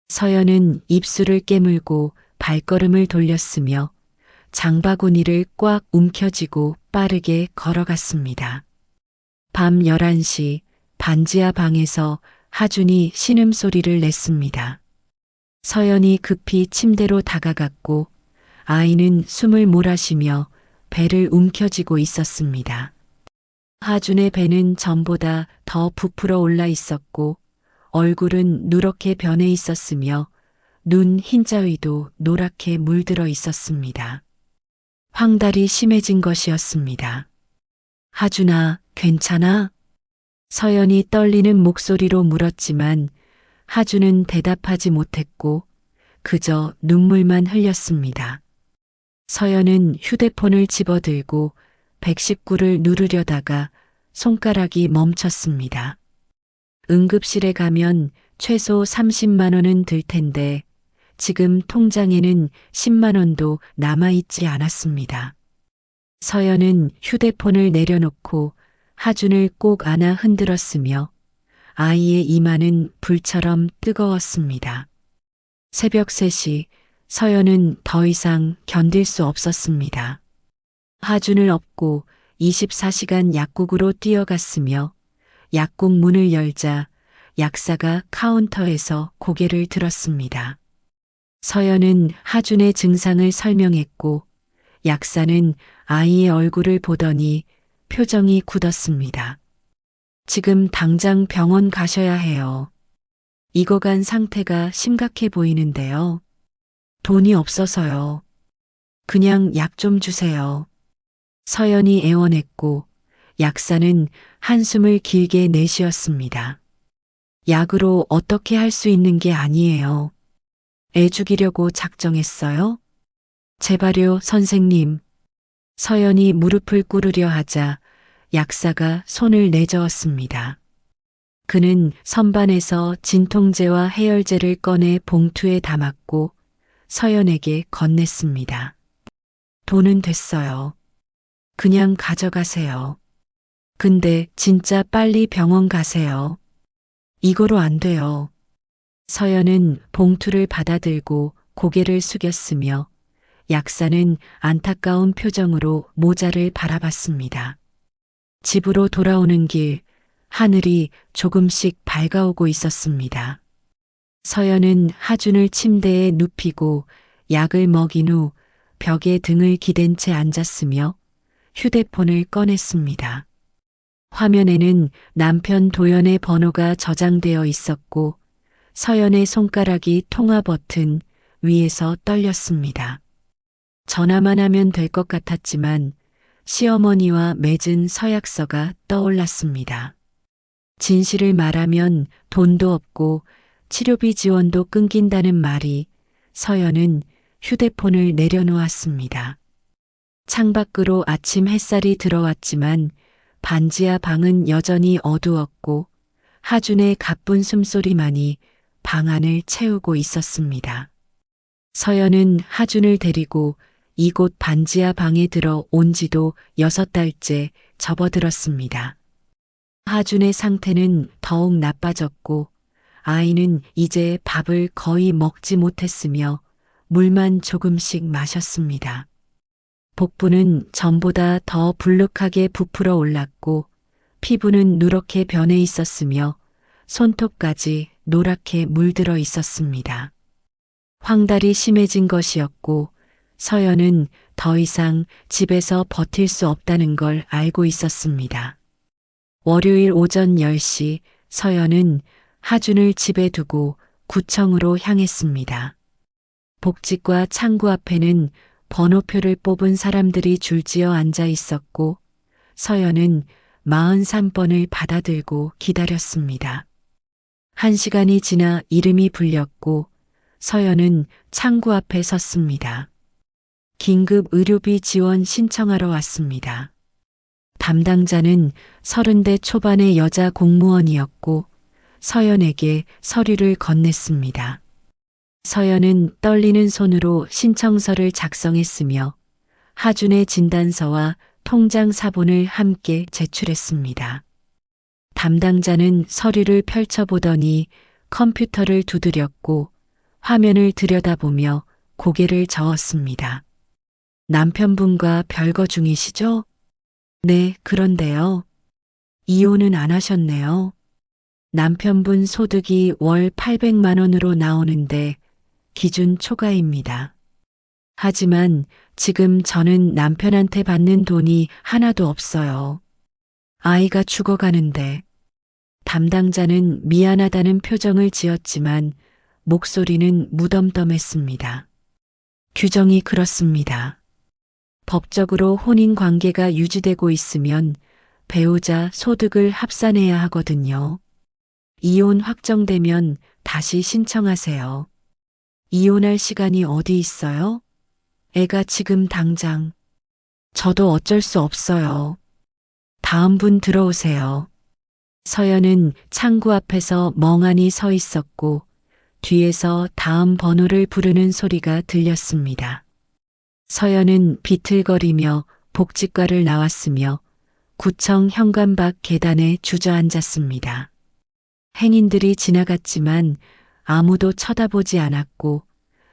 서연은 입술을 깨물고 발걸음을 돌렸으며 장바구니를 꽉 움켜쥐고 빠르게 걸어갔습니다. 밤 11시 반지하 방에서 하준이 신음소리를 냈습니다. 서연이 급히 침대로 다가갔고 아이는 숨을 몰아쉬며 배를 움켜쥐고 있었습니다. 하준의 배는 전보다 더 부풀어 올라 있었고 얼굴은 누렇게 변해 있었으며 눈 흰자위도 노랗게 물들어 있었습니다. 황달이 심해진 것이었습니다. 하준아, 괜찮아? 서연이 떨리는 목소리로 물었지만 하준은 대답하지 못했고 그저 눈물만 흘렸습니다. 서연은 휴대폰을 집어들고 119를 누르려다가 손가락이 멈췄습니다. 응급실에 가면 최소 30만 원은 들 텐데 지금 통장에는 10만 원도 남아있지 않았습니다. 서연은 휴대폰을 내려놓고 하준을 꼭 안아 흔들었으며 아이의 이마는 불처럼 뜨거웠습니다. 새벽 3시 서연은 더 이상 견딜 수 없었습니다. 하준을 업고 24시간 약국으로 뛰어갔으며 약국 문을 열자 약사가 카운터에서 고개를 들었습니다. 서연은 하준의 증상을 설명했고 약사는 아이의 얼굴을 보더니 표정이 굳었습니다. 지금 당장 병원 가셔야 해요. 익어간 상태가 심각해 보이는데요. 돈이 없어서요. 그냥 약 좀 주세요. 서연이 애원했고 약사는 한숨을 길게 내쉬었습니다. 약으로 어떻게 할 수 있는 게 아니에요. 애 죽이려고 작정했어요? 제발요, 선생님. 서연이 무릎을 꿇으려 하자 약사가 손을 내저었습니다. 그는 선반에서 진통제와 해열제를 꺼내 봉투에 담았고 서연에게 건넸습니다. 돈은 됐어요. 그냥 가져가세요. 근데 진짜 빨리 병원 가세요. 이거로 안 돼요. 서연은 봉투를 받아들고 고개를 숙였으며 약사는 안타까운 표정으로 모자를 바라봤습니다. 집으로 돌아오는 길, 하늘이 조금씩 밝아오고 있었습니다. 서연은 하준을 침대에 눕히고 약을 먹인 후 벽에 등을 기댄 채 앉았으며 휴대폰을 꺼냈습니다. 화면에는 남편 도연의 번호가 저장되어 있었고 서연의 손가락이 통화 버튼 위에서 떨렸습니다. 전화만 하면 될 것 같았지만 시어머니와 맺은 서약서가 떠올랐습니다. 진실을 말하면 돈도 없고 치료비 지원도 끊긴다는 말이 서연은 휴대폰을 내려놓았습니다. 창밖으로 아침 햇살이 들어왔지만 반지하 방은 여전히 어두웠고 하준의 가쁜 숨소리만이 방 안을 채우고 있었습니다. 서연은 하준을 데리고 이곳 반지하 방에 들어 온 지도 6달째 접어들었습니다. 하준의 상태는 더욱 나빠졌고 아이는 이제 밥을 거의 먹지 못했으며 물만 조금씩 마셨습니다. 복부는 전보다 더 불룩하게 부풀어 올랐고 피부는 누렇게 변해 있었으며 손톱까지 노랗게 물들어 있었습니다. 황달이 심해진 것이었고 서연은 더 이상 집에서 버틸 수 없다는 걸 알고 있었습니다. 월요일 오전 10시 서연은 하준을 집에 두고 구청으로 향했습니다. 복지과 창구 앞에는 번호표를 뽑은 사람들이 줄지어 앉아 있었고 서연은 43번을 받아들고 기다렸습니다. 1시간이 지나 이름이 불렸고 서연은 창구 앞에 섰습니다. 긴급 의료비 지원 신청하러 왔습니다. 담당자는 30대 초반의 여자 공무원이었고 서연에게 서류를 건넸습니다. 서연은 떨리는 손으로 신청서를 작성했으며 하준의 진단서와 통장 사본을 함께 제출했습니다. 담당자는 서류를 펼쳐보더니 컴퓨터를 두드렸고 화면을 들여다보며 고개를 저었습니다. 남편분과 별거 중이시죠? 네, 그런데요. 이혼은 안 하셨네요. 남편분 소득이 월 800만 원으로 나오는데 기준 초과입니다. 하지만 지금 저는 남편한테 받는 돈이 하나도 없어요. 아이가 죽어가는데. 담당자는 미안하다는 표정을 지었지만 목소리는 무덤덤했습니다. 규정이 그렇습니다. 법적으로 혼인 관계가 유지되고 있으면 배우자 소득을 합산해야 하거든요. 이혼 확정되면 다시 신청하세요. 이혼할 시간이 어디 있어요? 애가 지금 당장. 저도 어쩔 수 없어요. 다음 분 들어오세요. 서연은 창구 앞에서 멍하니 서 있었고 뒤에서 다음 번호를 부르는 소리가 들렸습니다. 서연은 비틀거리며 복지과를 나왔으며 구청 현관 밖 계단에 주저앉았습니다. 행인들이 지나갔지만 아무도 쳐다보지 않았고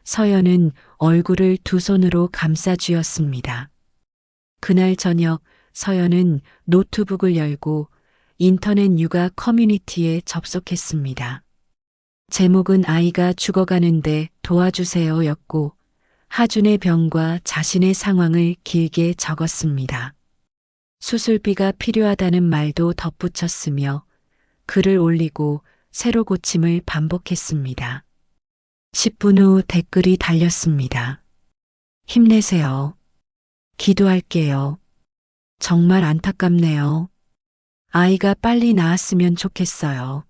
서연은 얼굴을 두 손으로 감싸 쥐었습니다. 그날 저녁 서연은 노트북을 열고 인터넷 육아 커뮤니티에 접속했습니다. 제목은 아이가 죽어가는데 도와주세요였고 하준의 병과 자신의 상황을 길게 적었습니다. 수술비가 필요하다는 말도 덧붙였으며 글을 올리고 새로 고침을 반복했습니다. 10분 후 댓글이 달렸습니다. 힘내세요. 기도할게요. 정말 안타깝네요. 아이가 빨리 나았으면 좋겠어요.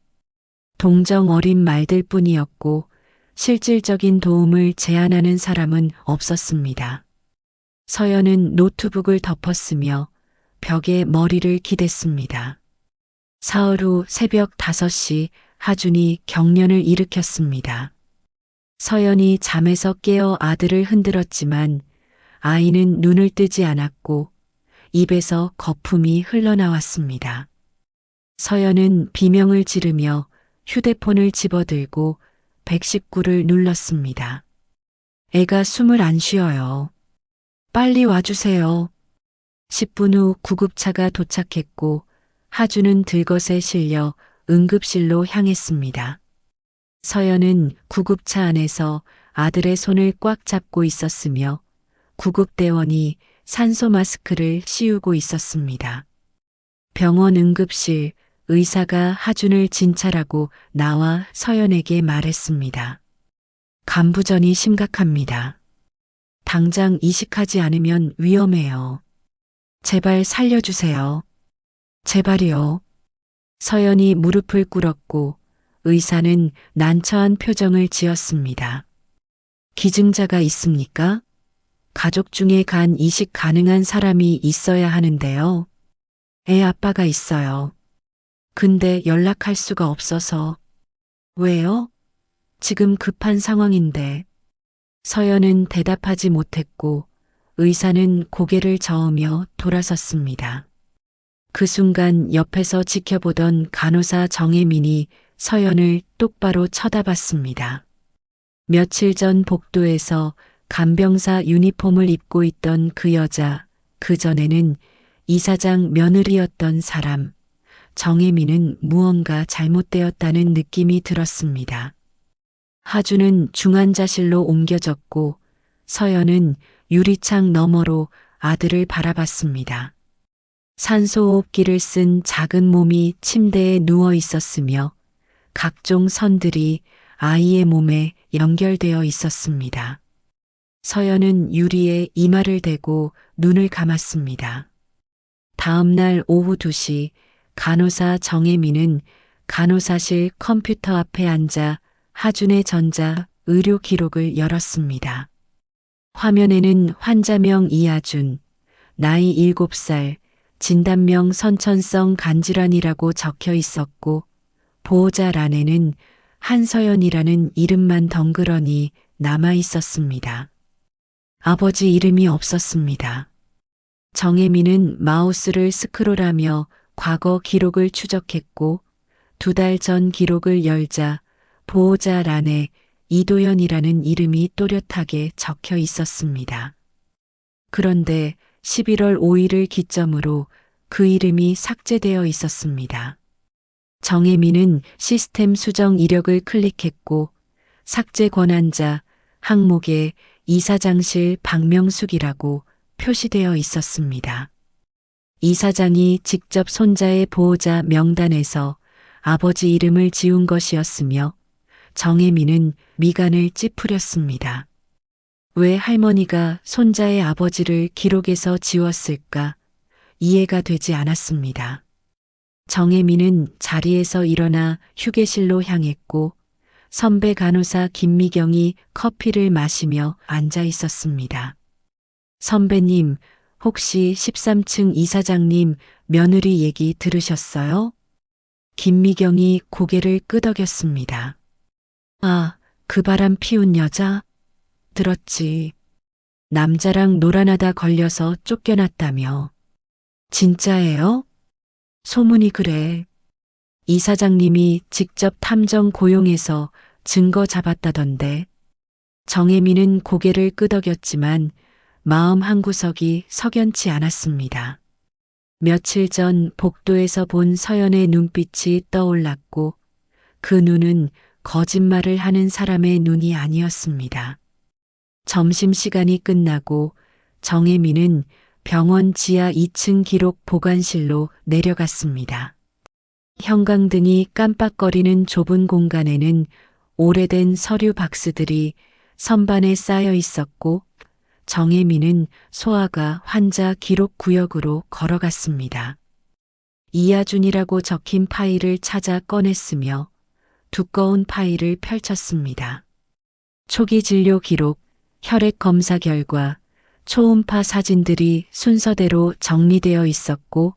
동정 어린 말들 뿐이었고 실질적인 도움을 제안하는 사람은 없었습니다. 서연은 노트북을 덮었으며 벽에 머리를 기댔습니다. 사흘 후 새벽 5시 하준이 경련을 일으켰습니다. 서연이 잠에서 깨어 아들을 흔들었지만 아이는 눈을 뜨지 않았고 입에서 거품이 흘러나왔습니다. 서연은 비명을 지르며 휴대폰을 집어들고 119를 눌렀습니다. 애가 숨을 안 쉬어요. 빨리 와주세요. 10분 후 구급차가 도착했고 하준은 들것에 실려 응급실로 향했습니다. 서연은 구급차 안에서 아들의 손을 꽉 잡고 있었으며 구급대원이 산소 마스크를 씌우고 있었습니다. 병원 응급실 의사가 하준을 진찰하고 나와 서연에게 말했습니다. 간부전이 심각합니다. 당장 이식하지 않으면 위험해요. 제발 살려주세요. 제발이요. 서연이 무릎을 꿇었고 의사는 난처한 표정을 지었습니다. 기증자가 있습니까? 가족 중에 간 이식 가능한 사람이 있어야 하는데요. 애 아빠가 있어요. 근데 연락할 수가 없어서. 왜요? 지금 급한 상황인데. 서연은 대답하지 못했고 의사는 고개를 저으며 돌아섰습니다. 그 순간 옆에서 지켜보던 간호사 정혜민이 서연을 똑바로 쳐다봤습니다. 며칠 전 복도에서 간병사 유니폼을 입고 있던 그 여자, 그전에는 이사장 며느리였던 사람, 정혜민은 무언가 잘못되었다는 느낌이 들었습니다. 하주는 중환자실로 옮겨졌고 서연은 유리창 너머로 아들을 바라봤습니다. 산소호흡기를 쓴 작은 몸이 침대에 누워 있었으며 각종 선들이 아이의 몸에 연결되어 있었습니다. 서연은 유리에 이마를 대고 눈을 감았습니다. 다음 날 오후 2시 간호사 정혜민은 간호사실 컴퓨터 앞에 앉아 하준의 전자 의료 기록을 열었습니다. 화면에는 환자명 이하준, 나이 7살, 진단명 선천성 간질환이라고 적혀 있었고 보호자란에는 한서연이라는 이름만 덩그러니 남아 있었습니다. 아버지 이름이 없었습니다. 정혜민은 마우스를 스크롤하며 과거 기록을 추적했고 2달 전 기록을 열자 보호자란에 이도연이라는 이름이 또렷하게 적혀 있었습니다. 그런데 11월 5일을 기점으로 그 이름이 삭제되어 있었습니다. 정혜민은 시스템 수정 이력을 클릭했고 삭제 권한자 항목에 이사장실 박명숙이라고 표시되어 있었습니다. 이사장이 직접 손자의 보호자 명단에서 아버지 이름을 지운 것이었으며 정혜민은 미간을 찌푸렸습니다. 왜 할머니가 손자의 아버지를 기록에서 지웠을까 이해가 되지 않았습니다. 정혜민은 자리에서 일어나 휴게실로 향했고 선배 간호사 김미경이 커피를 마시며 앉아 있었습니다. 선배님, 혹시 13층 이사장님 며느리 얘기 들으셨어요? 김미경이 고개를 끄덕였습니다. 아, 그 바람 피운 여자? 들었지. 남자랑 놀아나다 걸려서 쫓겨났다며. 진짜예요? 소문이 그래. 이사장님이 직접 탐정 고용해서 증거 잡았다던데. 정혜민은 고개를 끄덕였지만 마음 한구석이 석연치 않았습니다. 며칠 전 복도에서 본 서연의 눈빛이 떠올랐고 그 눈은 거짓말을 하는 사람의 눈이 아니었습니다. 점심시간이 끝나고 정혜민은 병원 지하 2층 기록 보관실로 내려갔습니다. 형광등이 깜빡거리는 좁은 공간에는 오래된 서류 박스들이 선반에 쌓여 있었고 정혜민은 소아과 환자 기록 구역으로 걸어갔습니다. 이하준이라고 적힌 파일을 찾아 꺼냈으며 두꺼운 파일을 펼쳤습니다. 초기 진료 기록, 혈액 검사 결과, 초음파 사진들이 순서대로 정리되어 있었고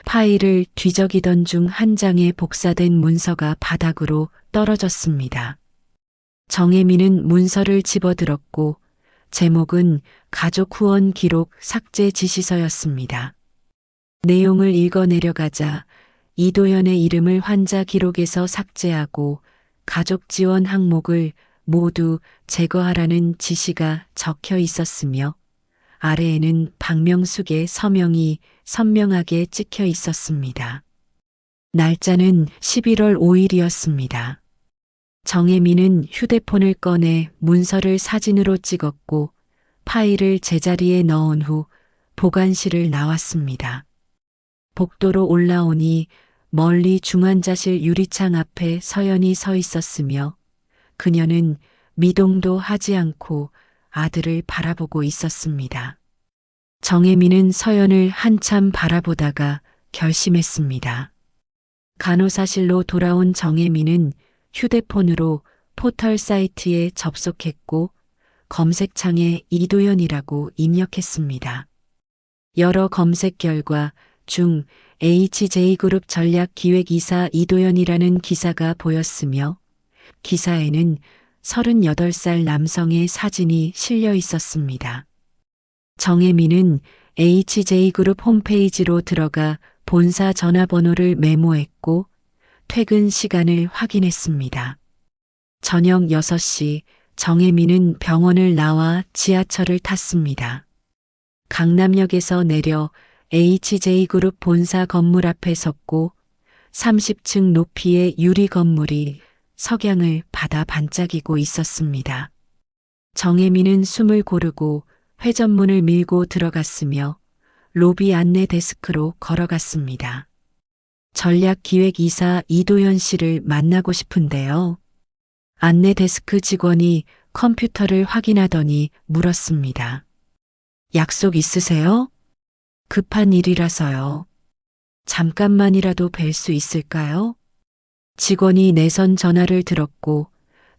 파일을 뒤적이던 중 한 장의 복사된 문서가 바닥으로 떨어졌습니다. 정혜민은 문서를 집어들었고 제목은 가족 후원 기록 삭제 지시서였습니다. 내용을 읽어 내려가자 이도연의 이름을 환자 기록에서 삭제하고 가족 지원 항목을 모두 제거하라는 지시가 적혀 있었으며 아래에는 박명숙의 서명이 선명하게 찍혀 있었습니다. 날짜는 11월 5일이었습니다. 정혜민은 휴대폰을 꺼내 문서를 사진으로 찍었고 파일을 제자리에 넣은 후 보관실을 나왔습니다. 복도로 올라오니 멀리 중환자실 유리창 앞에 서연이 서 있었으며 그녀는 미동도 하지 않고 아들을 바라보고 있었습니다. 정혜민은 서연을 한참 바라보다가 결심했습니다. 간호사실로 돌아온 정혜민은 휴대폰으로 포털 사이트에 접속했고 검색창에 이도연이라고 입력했습니다. 여러 검색 결과 중 HJ그룹 전략기획이사 이도연이라는 기사가 보였으며 기사에는 38살 남성의 사진이 실려 있었습니다. 정혜민은 HJ그룹 홈페이지로 들어가 본사 전화번호를 메모했고 퇴근 시간을 확인했습니다. 저녁 6시 정혜민은 병원을 나와 지하철을 탔습니다. 강남역에서 내려 HJ그룹 본사 건물 앞에 섰고 30층 높이의 유리 건물이 석양을 받아 반짝이고 있었습니다. 정혜민은 숨을 고르고 회전문을 밀고 들어갔으며 로비 안내 데스크로 걸어갔습니다. 전략기획이사 이도현 씨를 만나고 싶은데요. 안내 데스크 직원이 컴퓨터를 확인하더니 물었습니다. 약속 있으세요? 급한 일이라서요. 잠깐만이라도 뵐 수 있을까요? 직원이 내선 전화를 들었고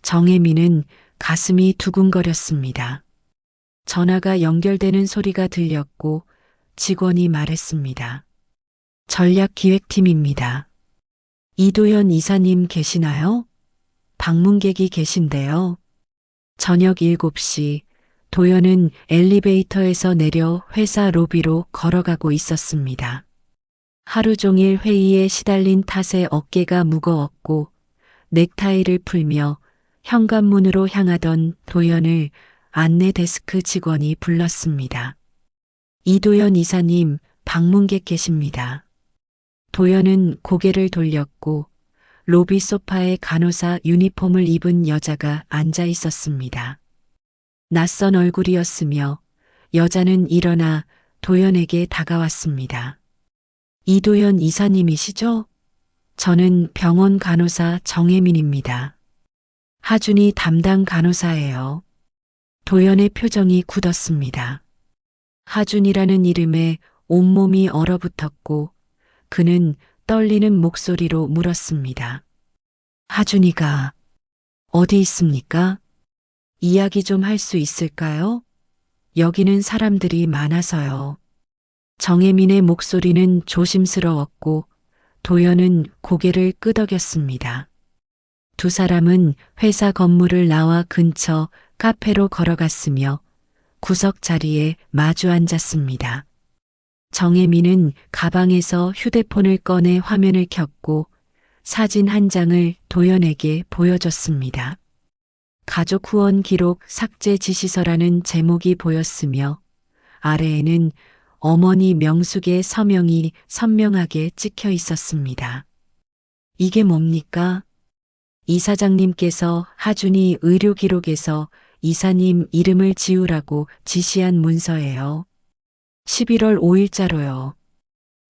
정혜민은 가슴이 두근거렸습니다. 전화가 연결되는 소리가 들렸고 직원이 말했습니다. 전략기획팀입니다. 이도현 이사님 계시나요? 방문객이 계신데요. 저녁 7시 도현은 엘리베이터에서 내려 회사 로비로 걸어가고 있었습니다. 하루 종일 회의에 시달린 탓에 어깨가 무거웠고 넥타이를 풀며 현관문으로 향하던 도현을 안내 데스크 직원이 불렀습니다. 이도현 이사님, 방문객 계십니다. 도현은 고개를 돌렸고 로비 소파에 간호사 유니폼을 입은 여자가 앉아 있었습니다. 낯선 얼굴이었으며 여자는 일어나 도현에게 다가왔습니다. 이도현 이사님이시죠? 저는 병원 간호사 정혜민입니다. 하준이 담당 간호사예요. 도현의 표정이 굳었습니다. 하준이라는 이름에 온몸이 얼어붙었고 그는 떨리는 목소리로 물었습니다. 하준이가 어디 있습니까? 이야기 좀 할 수 있을까요? 여기는 사람들이 많아서요. 정혜민의 목소리는 조심스러웠고 도현은 고개를 끄덕였습니다. 두 사람은 회사 건물을 나와 근처 카페로 걸어갔으며 구석 자리에 마주 앉았습니다. 정혜민은 가방에서 휴대폰을 꺼내 화면을 켰고 사진 한 장을 도현에게 보여줬습니다. 가족 후원 기록 삭제 지시서라는 제목이 보였으며 아래에는 어머니 명숙의 서명이 선명하게 찍혀 있었습니다. 이게 뭡니까? 이사장님께서 하준이 의료 기록에서 이사님 이름을 지우라고 지시한 문서예요. 11월 5일자로요.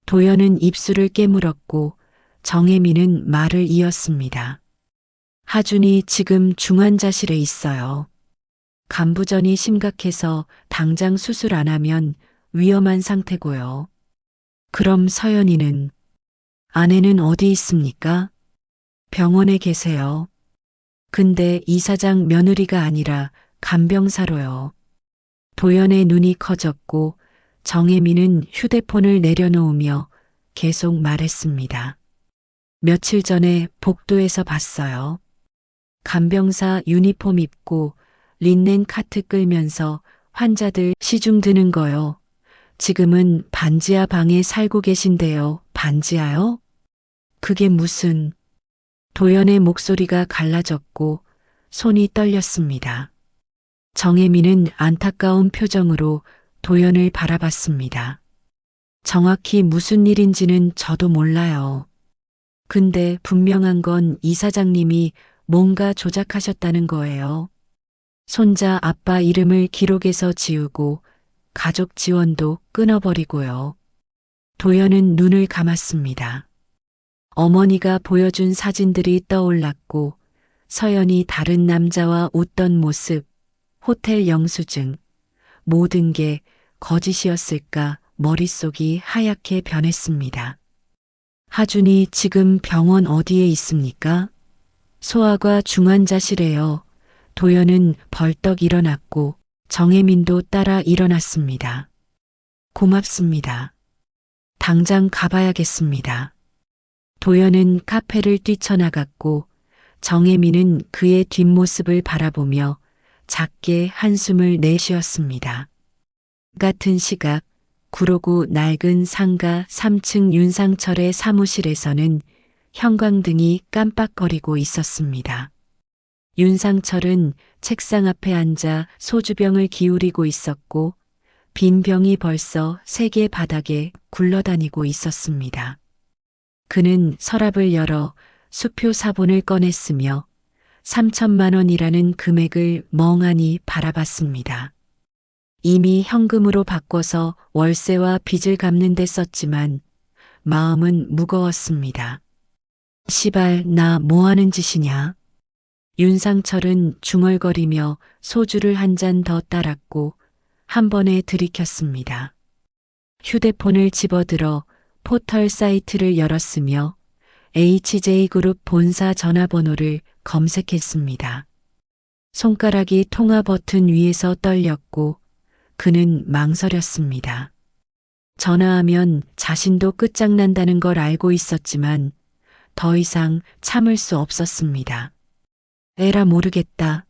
도현은 입술을 깨물었고 정혜민은 말을 이었습니다. 하준이 지금 중환자실에 있어요. 간부전이 심각해서 당장 수술 안 하면 위험한 상태고요. 그럼 서연이는? 아내는 어디 있습니까? 병원에 계세요. 근데 이사장 며느리가 아니라 간병사로요. 도연의 눈이 커졌고 정혜민은 휴대폰을 내려놓으며 계속 말했습니다. 며칠 전에 복도에서 봤어요. 간병사 유니폼 입고 린넨 카트 끌면서 환자들 시중 드는 거요. 지금은 반지하 방에 살고 계신데요. 반지하요? 그게 무슨... 도연의 목소리가 갈라졌고 손이 떨렸습니다. 정혜민은 안타까운 표정으로 도연을 바라봤습니다. 정확히 무슨 일인지는 저도 몰라요. 근데 분명한 건 이사장님이 뭔가 조작하셨다는 거예요. 손자 아빠 이름을 기록에서 지우고 가족 지원도 끊어버리고요. 도연은 눈을 감았습니다. 어머니가 보여준 사진들이 떠올랐고 서연이 다른 남자와 웃던 모습, 호텔 영수증, 모든 게 거짓이었을까 머릿속이 하얗게 변했습니다. 하준이 지금 병원 어디에 있습니까? 소아과 중환자실에요. 도연은 벌떡 일어났고 정혜민도 따라 일어났습니다. 고맙습니다. 당장 가봐야겠습니다. 도연은 카페를 뛰쳐나갔고 정혜민은 그의 뒷모습을 바라보며 작게 한숨을 내쉬었습니다. 같은 시각 구로구 낡은 상가 3층 윤상철의 사무실에서는 형광등이 깜빡거리고 있었습니다. 윤상철은 책상 앞에 앉아 소주병을 기울이고 있었고 빈 병이 벌써 세개 바닥에 굴러다니고 있었습니다. 그는 서랍을 열어 수표 사본을 꺼냈으며 3천만 원이라는 금액을 멍하니 바라봤습니다. 이미 현금으로 바꿔서 월세와 빚을 갚는 데 썼지만 마음은 무거웠습니다. 시발, 나 뭐하는 짓이냐? 윤상철은 중얼거리며 소주를 한 잔 더 따랐고 한 번에 들이켰습니다. 휴대폰을 집어들어 포털 사이트를 열었으며 HJ그룹 본사 전화번호를 검색했습니다. 손가락이 통화 버튼 위에서 떨렸고 그는 망설였습니다. 전화하면 자신도 끝장난다는 걸 알고 있었지만 더 이상 참을 수 없었습니다. 에라 모르겠다.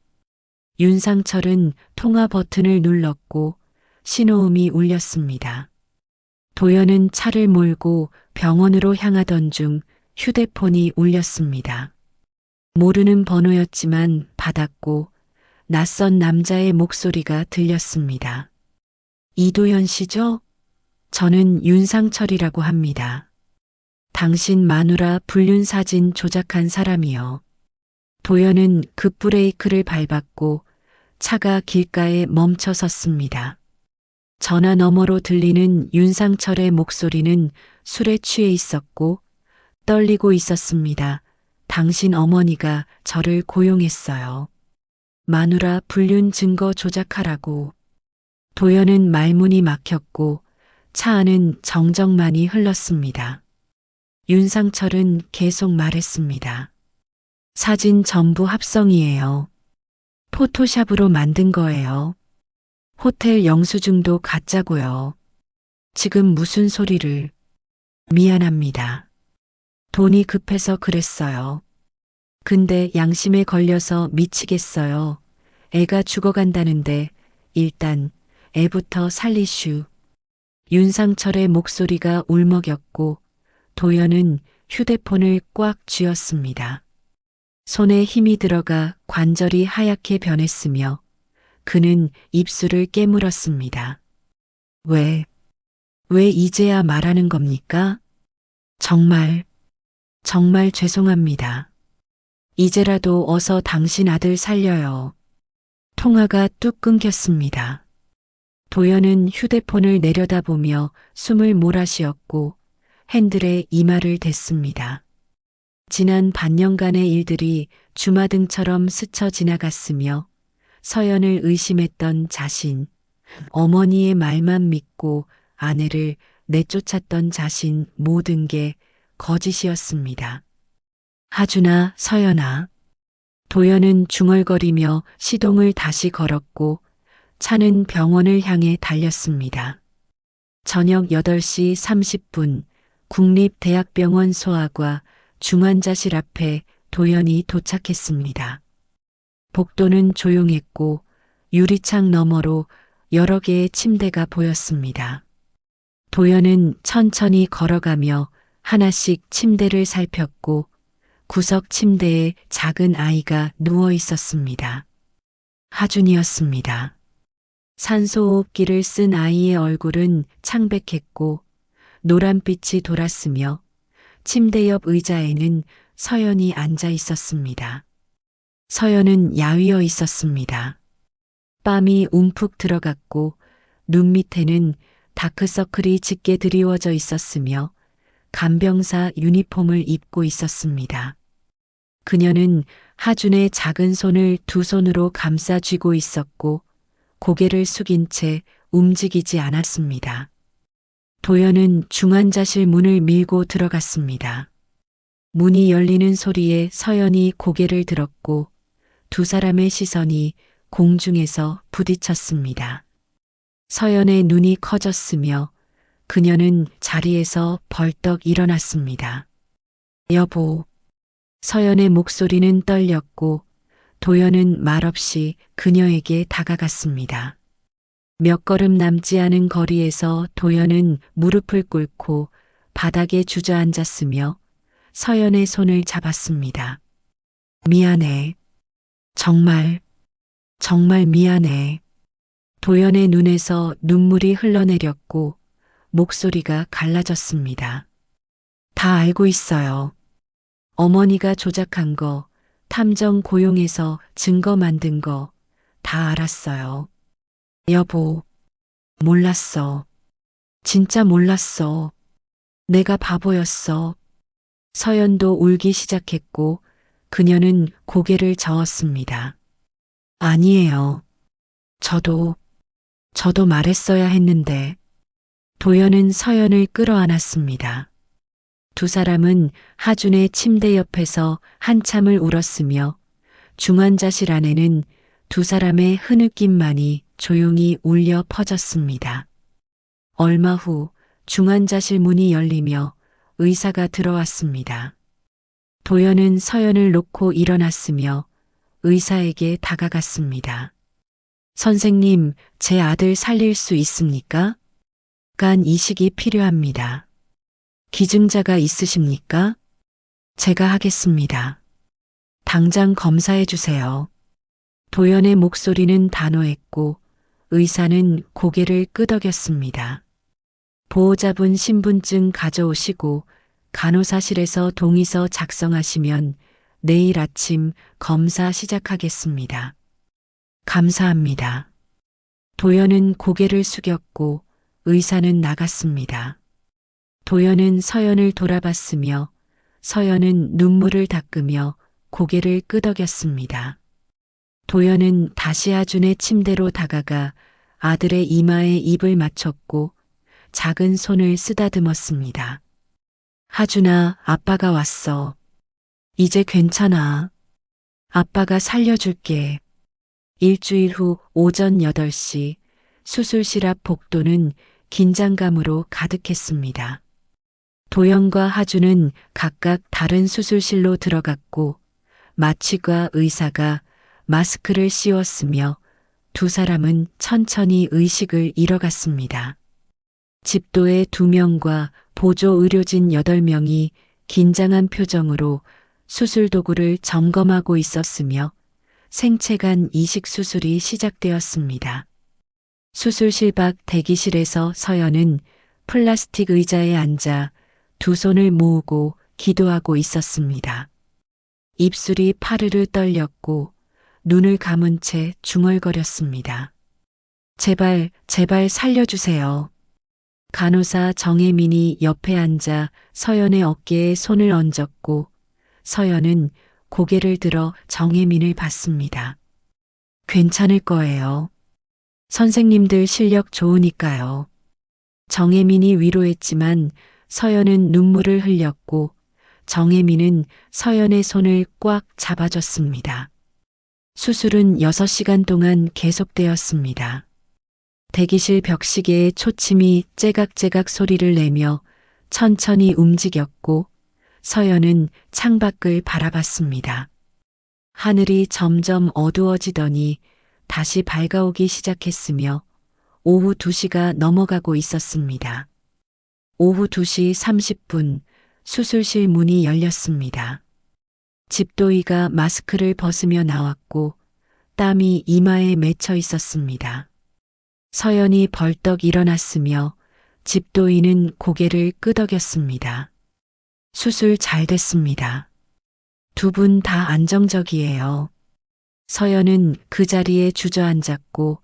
윤상철은 통화 버튼을 눌렀고 신호음이 울렸습니다. 도연은 차를 몰고 병원으로 향하던 중 휴대폰이 울렸습니다. 모르는 번호였지만 받았고 낯선 남자의 목소리가 들렸습니다. 이도연 씨죠? 저는 윤상철이라고 합니다. 당신 마누라 불륜 사진 조작한 사람이요. 도연은 급브레이크를 밟았고 차가 길가에 멈춰 섰습니다. 전화 너머로 들리는 윤상철의 목소리는 술에 취해 있었고 떨리고 있었습니다. 당신 어머니가 저를 고용했어요. 마누라 불륜 증거 조작하라고. 도연은 말문이 막혔고 차 안은 정적만이 흘렀습니다. 윤상철은 계속 말했습니다. 사진 전부 합성이에요. 포토샵으로 만든 거예요. 호텔 영수증도 가짜고요. 지금 무슨 소리를. 미안합니다. 돈이 급해서 그랬어요. 근데 양심에 걸려서 미치겠어요. 애가 죽어간다는데 일단 애부터 살리슈. 윤상철의 목소리가 울먹였고 도연은 휴대폰을 꽉 쥐었습니다. 손에 힘이 들어가 관절이 하얗게 변했으며 그는 입술을 깨물었습니다. 왜 이제야 말하는 겁니까? 정말 죄송합니다. 이제라도 어서 당신 아들 살려요. 통화가 뚝 끊겼습니다. 도연은 휴대폰을 내려다보며 숨을 몰아쉬었고 핸들에 이마를 댔습니다. 지난 반년간의 일들이 주마등처럼 스쳐 지나갔으며 서연을 의심했던 자신, 어머니의 말만 믿고 아내를 내쫓았던 자신 모든 게 거짓이었습니다. 하준아, 서연아. 도연은 중얼거리며 시동을 다시 걸었고 차는 병원을 향해 달렸습니다. 저녁 8시 30분 국립대학병원 소아과 중환자실 앞에 도연이 도착했습니다. 복도는 조용했고 유리창 너머로 여러 개의 침대가 보였습니다. 도연은 천천히 걸어가며 하나씩 침대를 살폈고 구석 침대에 작은 아이가 누워 있었습니다. 하준이었습니다. 산소호흡기를 쓴 아이의 얼굴은 창백했고 노란빛이 돌았으며 침대 옆 의자에는 서연이 앉아 있었습니다. 서연은 야위어 있었습니다. 땀이 움푹 들어갔고 눈 밑에는 다크서클이 짙게 드리워져 있었으며 간병사 유니폼을 입고 있었습니다. 그녀는 하준의 작은 손을 두 손으로 감싸 쥐고 있었고 고개를 숙인 채 움직이지 않았습니다. 도연은 중환자실 문을 밀고 들어갔습니다. 문이 열리는 소리에 서연이 고개를 들었고 두 사람의 시선이 공중에서 부딪혔습니다. 서연의 눈이 커졌으며 그녀는 자리에서 벌떡 일어났습니다. 여보. 서연의 목소리는 떨렸고 도연은 말없이 그녀에게 다가갔습니다. 몇 걸음 남지 않은 거리에서 도연은 무릎을 꿇고 바닥에 주저앉았으며 서연의 손을 잡았습니다. 미안해. 정말 미안해. 도연의 눈에서 눈물이 흘러내렸고 목소리가 갈라졌습니다. 다 알고 있어요. 어머니가 조작한 거, 탐정 고용해서 증거 만든 거 다 알았어요. 여보, 몰랐어. 진짜 몰랐어. 내가 바보였어. 서연도 울기 시작했고 그녀는 고개를 저었습니다. 아니에요. 저도 말했어야 했는데. 도연은 서연을 끌어안았습니다. 두 사람은 하준의 침대 옆에서 한참을 울었으며 중환자실 안에는 두 사람의 흐느낌만이 조용히 울려 퍼졌습니다. 얼마 후 중환자실 문이 열리며 의사가 들어왔습니다. 도연은 서연을 놓고 일어났으며 의사에게 다가갔습니다. 선생님, 제 아들 살릴 수 있습니까? 간 이식이 필요합니다. 기증자가 있으십니까? 제가 하겠습니다. 당장 검사해 주세요. 도연의 목소리는 단호했고 의사는 고개를 끄덕였습니다. 보호자분 신분증 가져오시고 간호사실에서 동의서 작성하시면 내일 아침 검사 시작하겠습니다. 감사합니다. 도연은 고개를 숙였고 의사는 나갔습니다. 도연은 서연을 돌아봤으며 서연은 눈물을 닦으며 고개를 끄덕였습니다. 도연은 다시 하준의 침대로 다가가 아들의 이마에 입을 맞췄고 작은 손을 쓰다듬었습니다. 하준아, 아빠가 왔어. 이제 괜찮아. 아빠가 살려줄게. 일주일 후 오전 8시 수술실 앞 복도는 긴장감으로 가득했습니다. 도연과 하준은 각각 다른 수술실로 들어갔고 마취과 의사가 마스크를 씌웠으며 두 사람은 천천히 의식을 잃어갔습니다. 집도의 2명과 보조 의료진 8명이 긴장한 표정으로 수술 도구를 점검하고 있었으며 생체간 이식 수술이 시작되었습니다. 수술실 밖 대기실에서 서연은 플라스틱 의자에 앉아 두 손을 모으고 기도하고 있었습니다. 입술이 파르르 떨렸고 눈을 감은 채 중얼거렸습니다. 제발 살려주세요. 간호사 정혜민이 옆에 앉아 서연의 어깨에 손을 얹었고 서연은 고개를 들어 정혜민을 봤습니다. 괜찮을 거예요. 선생님들 실력 좋으니까요. 정혜민이 위로했지만 서연은 눈물을 흘렸고 정혜민은 서연의 손을 꽉 잡아줬습니다. 수술은 6시간 동안 계속되었습니다. 대기실 벽시계의 초침이 째각째각 소리를 내며 천천히 움직였고 서연은 창밖을 바라봤습니다. 하늘이 점점 어두워지더니 다시 밝아오기 시작했으며 오후 2시가 넘어가고 있었습니다. 오후 2시 30분 수술실 문이 열렸습니다. 집도이가 마스크를 벗으며 나왔고 땀이 이마에 맺혀 있었습니다. 서연이 벌떡 일어났으며 집도이는 고개를 끄덕였습니다. 수술 잘 됐습니다. 두 분 다 안정적이에요. 서연은 그 자리에 주저앉았고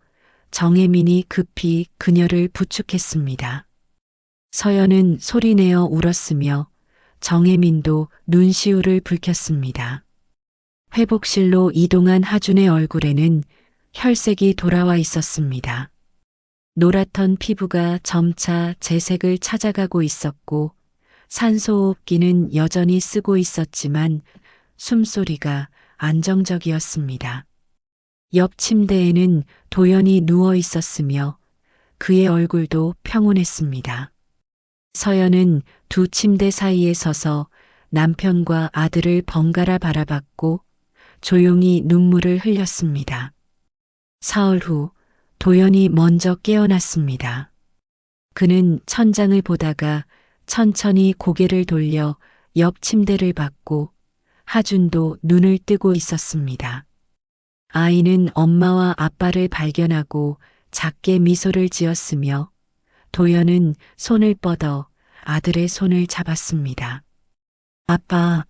정혜민이 급히 그녀를 부축했습니다. 서연은 소리내어 울었으며 정혜민도 눈시울을 붉혔습니다. 회복실로 이동한 하준의 얼굴에는 혈색이 돌아와 있었습니다. 노랗던 피부가 점차 재색을 찾아가고 있었고 산소호흡기는 여전히 쓰고 있었지만 숨소리가 안정적이었습니다. 옆 침대에는 도연이 누워 있었으며 그의 얼굴도 평온했습니다. 서연은 두 침대 사이에 서서 남편과 아들을 번갈아 바라봤고 조용히 눈물을 흘렸습니다. 사흘 후 도연이 먼저 깨어났습니다. 그는 천장을 보다가 천천히 고개를 돌려 옆 침대를 봤고 하준도 눈을 뜨고 있었습니다. 아이는 엄마와 아빠를 발견하고 작게 미소를 지었으며 도연은 손을 뻗어 아들의 손을 잡았습니다. 아빠,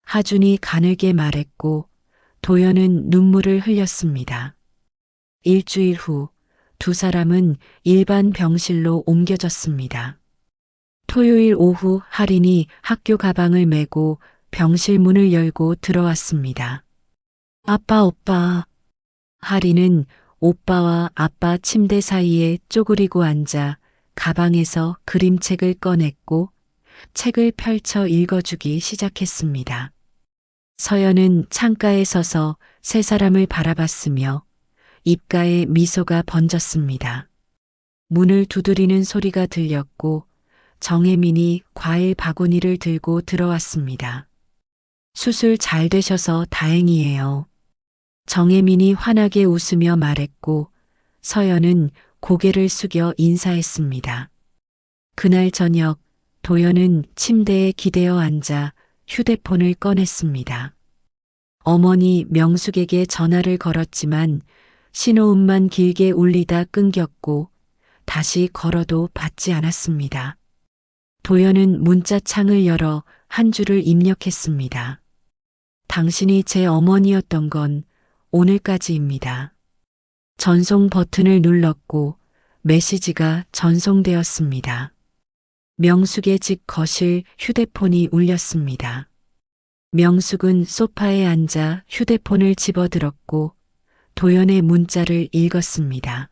하준이 가늘게 말했고 도연은 눈물을 흘렸습니다. 일주일 후 두 사람은 일반 병실로 옮겨졌습니다. 토요일 오후 할인이 학교 가방을 메고 병실 문을 열고 들어왔습니다. 아빠, 오빠. 할인은 오빠와 아빠 침대 사이에 쪼그리고 앉아 가방에서 그림책을 꺼냈고 책을 펼쳐 읽어주기 시작했습니다. 서연은 창가에 서서 세 사람을 바라봤으며 입가에 미소가 번졌습니다. 문을 두드리는 소리가 들렸고 정혜민이 과일 바구니를 들고 들어왔습니다. 수술 잘 되셔서 다행이에요. 정혜민이 환하게 웃으며 말했고 서연은 고개를 숙여 인사했습니다. 그날 저녁 도연은 침대에 기대어 앉아 휴대폰을 꺼냈습니다. 어머니 명숙에게 전화를 걸었지만 신호음만 길게 울리다 끊겼고 다시 걸어도 받지 않았습니다. 도연은 문자창을 열어 한 줄을 입력했습니다. 당신이 제 어머니였던 건 오늘까지입니다. 전송 버튼을 눌렀고 메시지가 전송되었습니다. 명숙의 집 거실 휴대폰이 울렸습니다. 명숙은 소파에 앉아 휴대폰을 집어들었고 도연의 문자를 읽었습니다.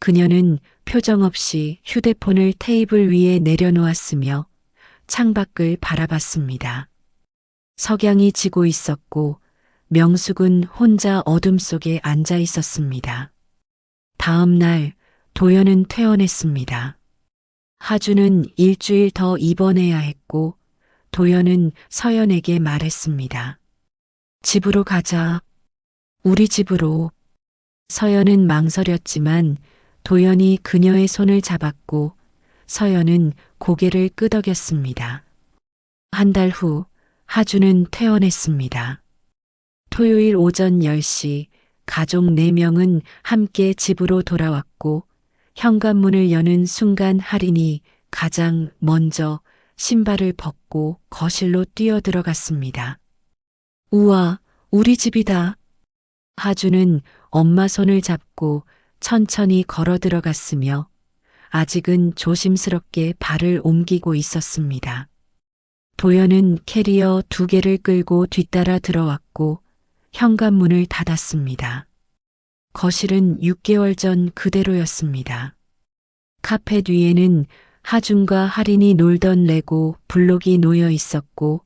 그녀는 표정 없이 휴대폰을 테이블 위에 내려놓았으며 창밖을 바라봤습니다. 석양이 지고 있었고 명숙은 혼자 어둠 속에 앉아 있었습니다. 다음 날 도연은 퇴원했습니다. 하주는 일주일 더 입원해야 했고 도연은 서연에게 말했습니다. 집으로 가자. 우리 집으로. 서연은 망설였지만 도연이 그녀의 손을 잡았고 서연은 고개를 끄덕였습니다. 한 달 후 하주는 퇴원했습니다. 토요일 오전 10시 가족 4명은 함께 집으로 돌아왔고 현관문을 여는 순간 할인이 가장 먼저 신발을 벗고 거실로 뛰어들어갔습니다. 우와, 우리 집이다. 하주는 엄마 손을 잡고 천천히 걸어 들어갔으며 아직은 조심스럽게 발을 옮기고 있었습니다. 도연은 캐리어 2개를 끌고 뒤따라 들어왔고 현관문을 닫았습니다. 거실은 6개월 전 그대로였습니다. 카펫 위에는 하준과 할인이 놀던 레고 블록이 놓여 있었고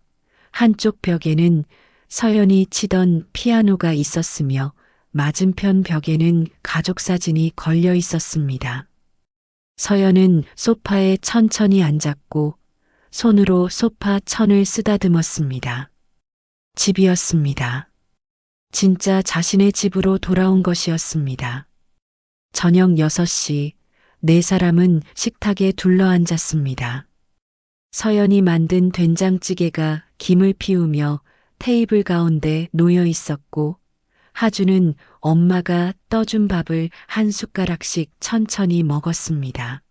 한쪽 벽에는 서연이 치던 피아노가 있었으며 맞은편 벽에는 가족 사진이 걸려 있었습니다. 서연은 소파에 천천히 앉았고 손으로 소파 천을 쓰다듬었습니다. 집이었습니다. 진짜 자신의 집으로 돌아온 것이었습니다. 저녁 6시 4사람은 식탁에 둘러앉았습니다. 서연이 만든 된장찌개가 김을 피우며 테이블 가운데 놓여 있었고 하주는 엄마가 떠준 밥을 한 숟가락씩 천천히 먹었습니다.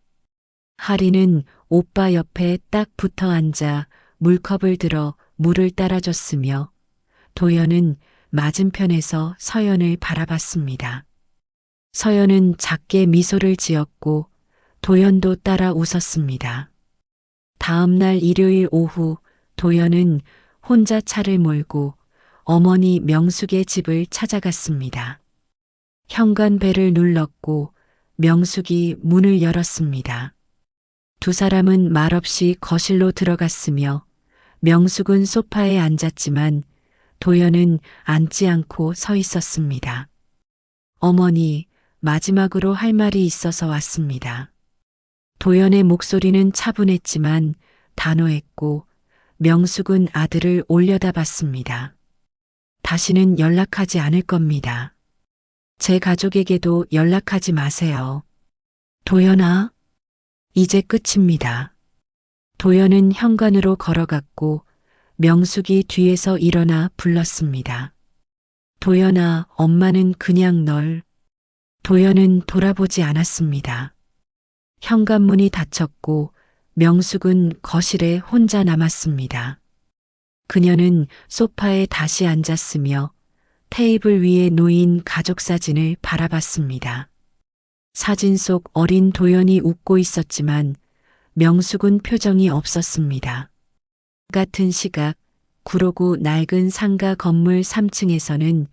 하리는 오빠 옆에 딱 붙어 앉아 물컵을 들어 물을 따라줬으며 도연은 맞은편에서 서연을 바라봤습니다. 서연은 작게 미소를 지었고 도연도 따라 웃었습니다. 다음 날 일요일 오후 도연은 혼자 차를 몰고 어머니 명숙의 집을 찾아갔습니다. 현관벨을 눌렀고 명숙이 문을 열었습니다. 두 사람은 말없이 거실로 들어갔으며 명숙은 소파에 앉았지만 도연은 앉지 않고 서 있었습니다. 어머니, 마지막으로 할 말이 있어서 왔습니다. 도연의 목소리는 차분했지만 단호했고 명숙은 아들을 올려다봤습니다. 다시는 연락하지 않을 겁니다. 제 가족에게도 연락하지 마세요. 도연아, 이제 끝입니다. 도연은 현관으로 걸어갔고 명숙이 뒤에서 일어나 불렀습니다. 도연아, 엄마는 그냥 널. 도연은 돌아보지 않았습니다. 현관문이 닫혔고 명숙은 거실에 혼자 남았습니다. 그녀는 소파에 다시 앉았으며 테이블 위에 놓인 가족 사진을 바라봤습니다. 사진 속 어린 도연이 웃고 있었지만 명숙은 표정이 없었습니다. 같은 시각 구로구 낡은 상가 건물 3층에서는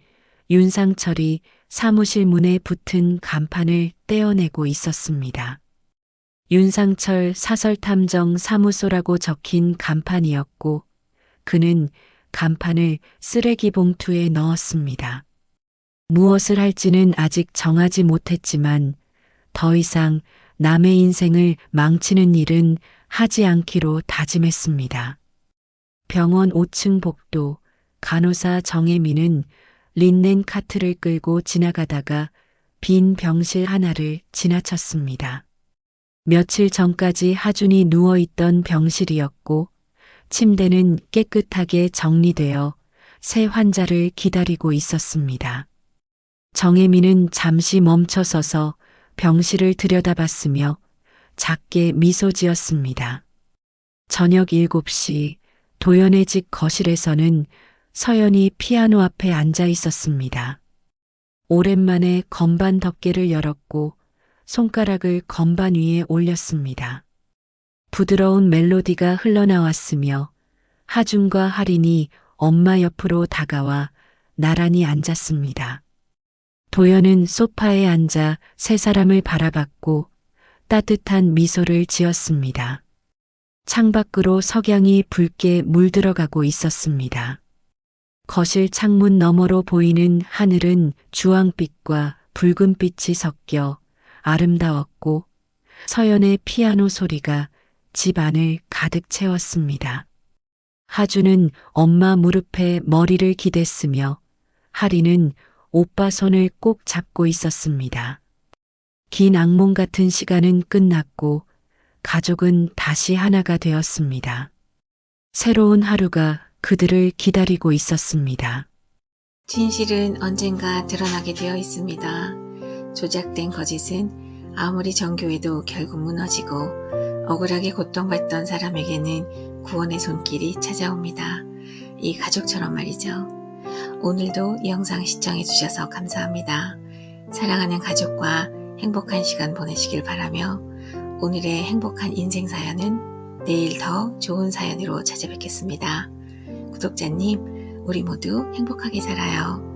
윤상철이 사무실 문에 붙은 간판을 떼어내고 있었습니다. 윤상철 사설탐정 사무소라고 적힌 간판이었고 그는 간판을 쓰레기 봉투에 넣었습니다. 무엇을 할지는 아직 정하지 못했지만 더 이상 남의 인생을 망치는 일은 하지 않기로 다짐했습니다. 병원 5층 복도 간호사 정혜미는 린넨 카트를 끌고 지나가다가 빈 병실 하나를 지나쳤습니다. 며칠 전까지 하준이 누워있던 병실이었고 침대는 깨끗하게 정리되어 새 환자를 기다리고 있었습니다. 정혜미는 잠시 멈춰서서 병실을 들여다봤으며 작게 미소 지었습니다. 저녁 7시 도연의 집 거실에서는 서연이 피아노 앞에 앉아 있었습니다. 오랜만에 건반 덮개를 열었고 손가락을 건반 위에 올렸습니다. 부드러운 멜로디가 흘러나왔으며 하준과 할인이 엄마 옆으로 다가와 나란히 앉았습니다. 도연은 소파에 앉아 세 사람을 바라봤고 따뜻한 미소를 지었습니다. 창밖으로 석양이 붉게 물들어가고 있었습니다. 거실 창문 너머로 보이는 하늘은 주황빛과 붉은빛이 섞여 아름다웠고 서연의 피아노 소리가 집 안을 가득 채웠습니다. 하준은 엄마 무릎에 머리를 기댔으며 하리는 오빠 손을 꼭 잡고 있었습니다. 긴 악몽 같은 시간은 끝났고 가족은 다시 하나가 되었습니다. 새로운 하루가 그들을 기다리고 있었습니다. 진실은 언젠가 드러나게 되어 있습니다. 조작된 거짓은 아무리 정교해도 결국 무너지고 억울하게 고통받던 사람에게는 구원의 손길이 찾아옵니다. 이 가족처럼 말이죠. 오늘도 이 영상 시청해주셔서 감사합니다. 사랑하는 가족과 행복한 시간 보내시길 바라며 오늘의 행복한 인생 사연은 내일 더 좋은 사연으로 찾아뵙겠습니다. 구독자님, 우리 모두 행복하게 살아요.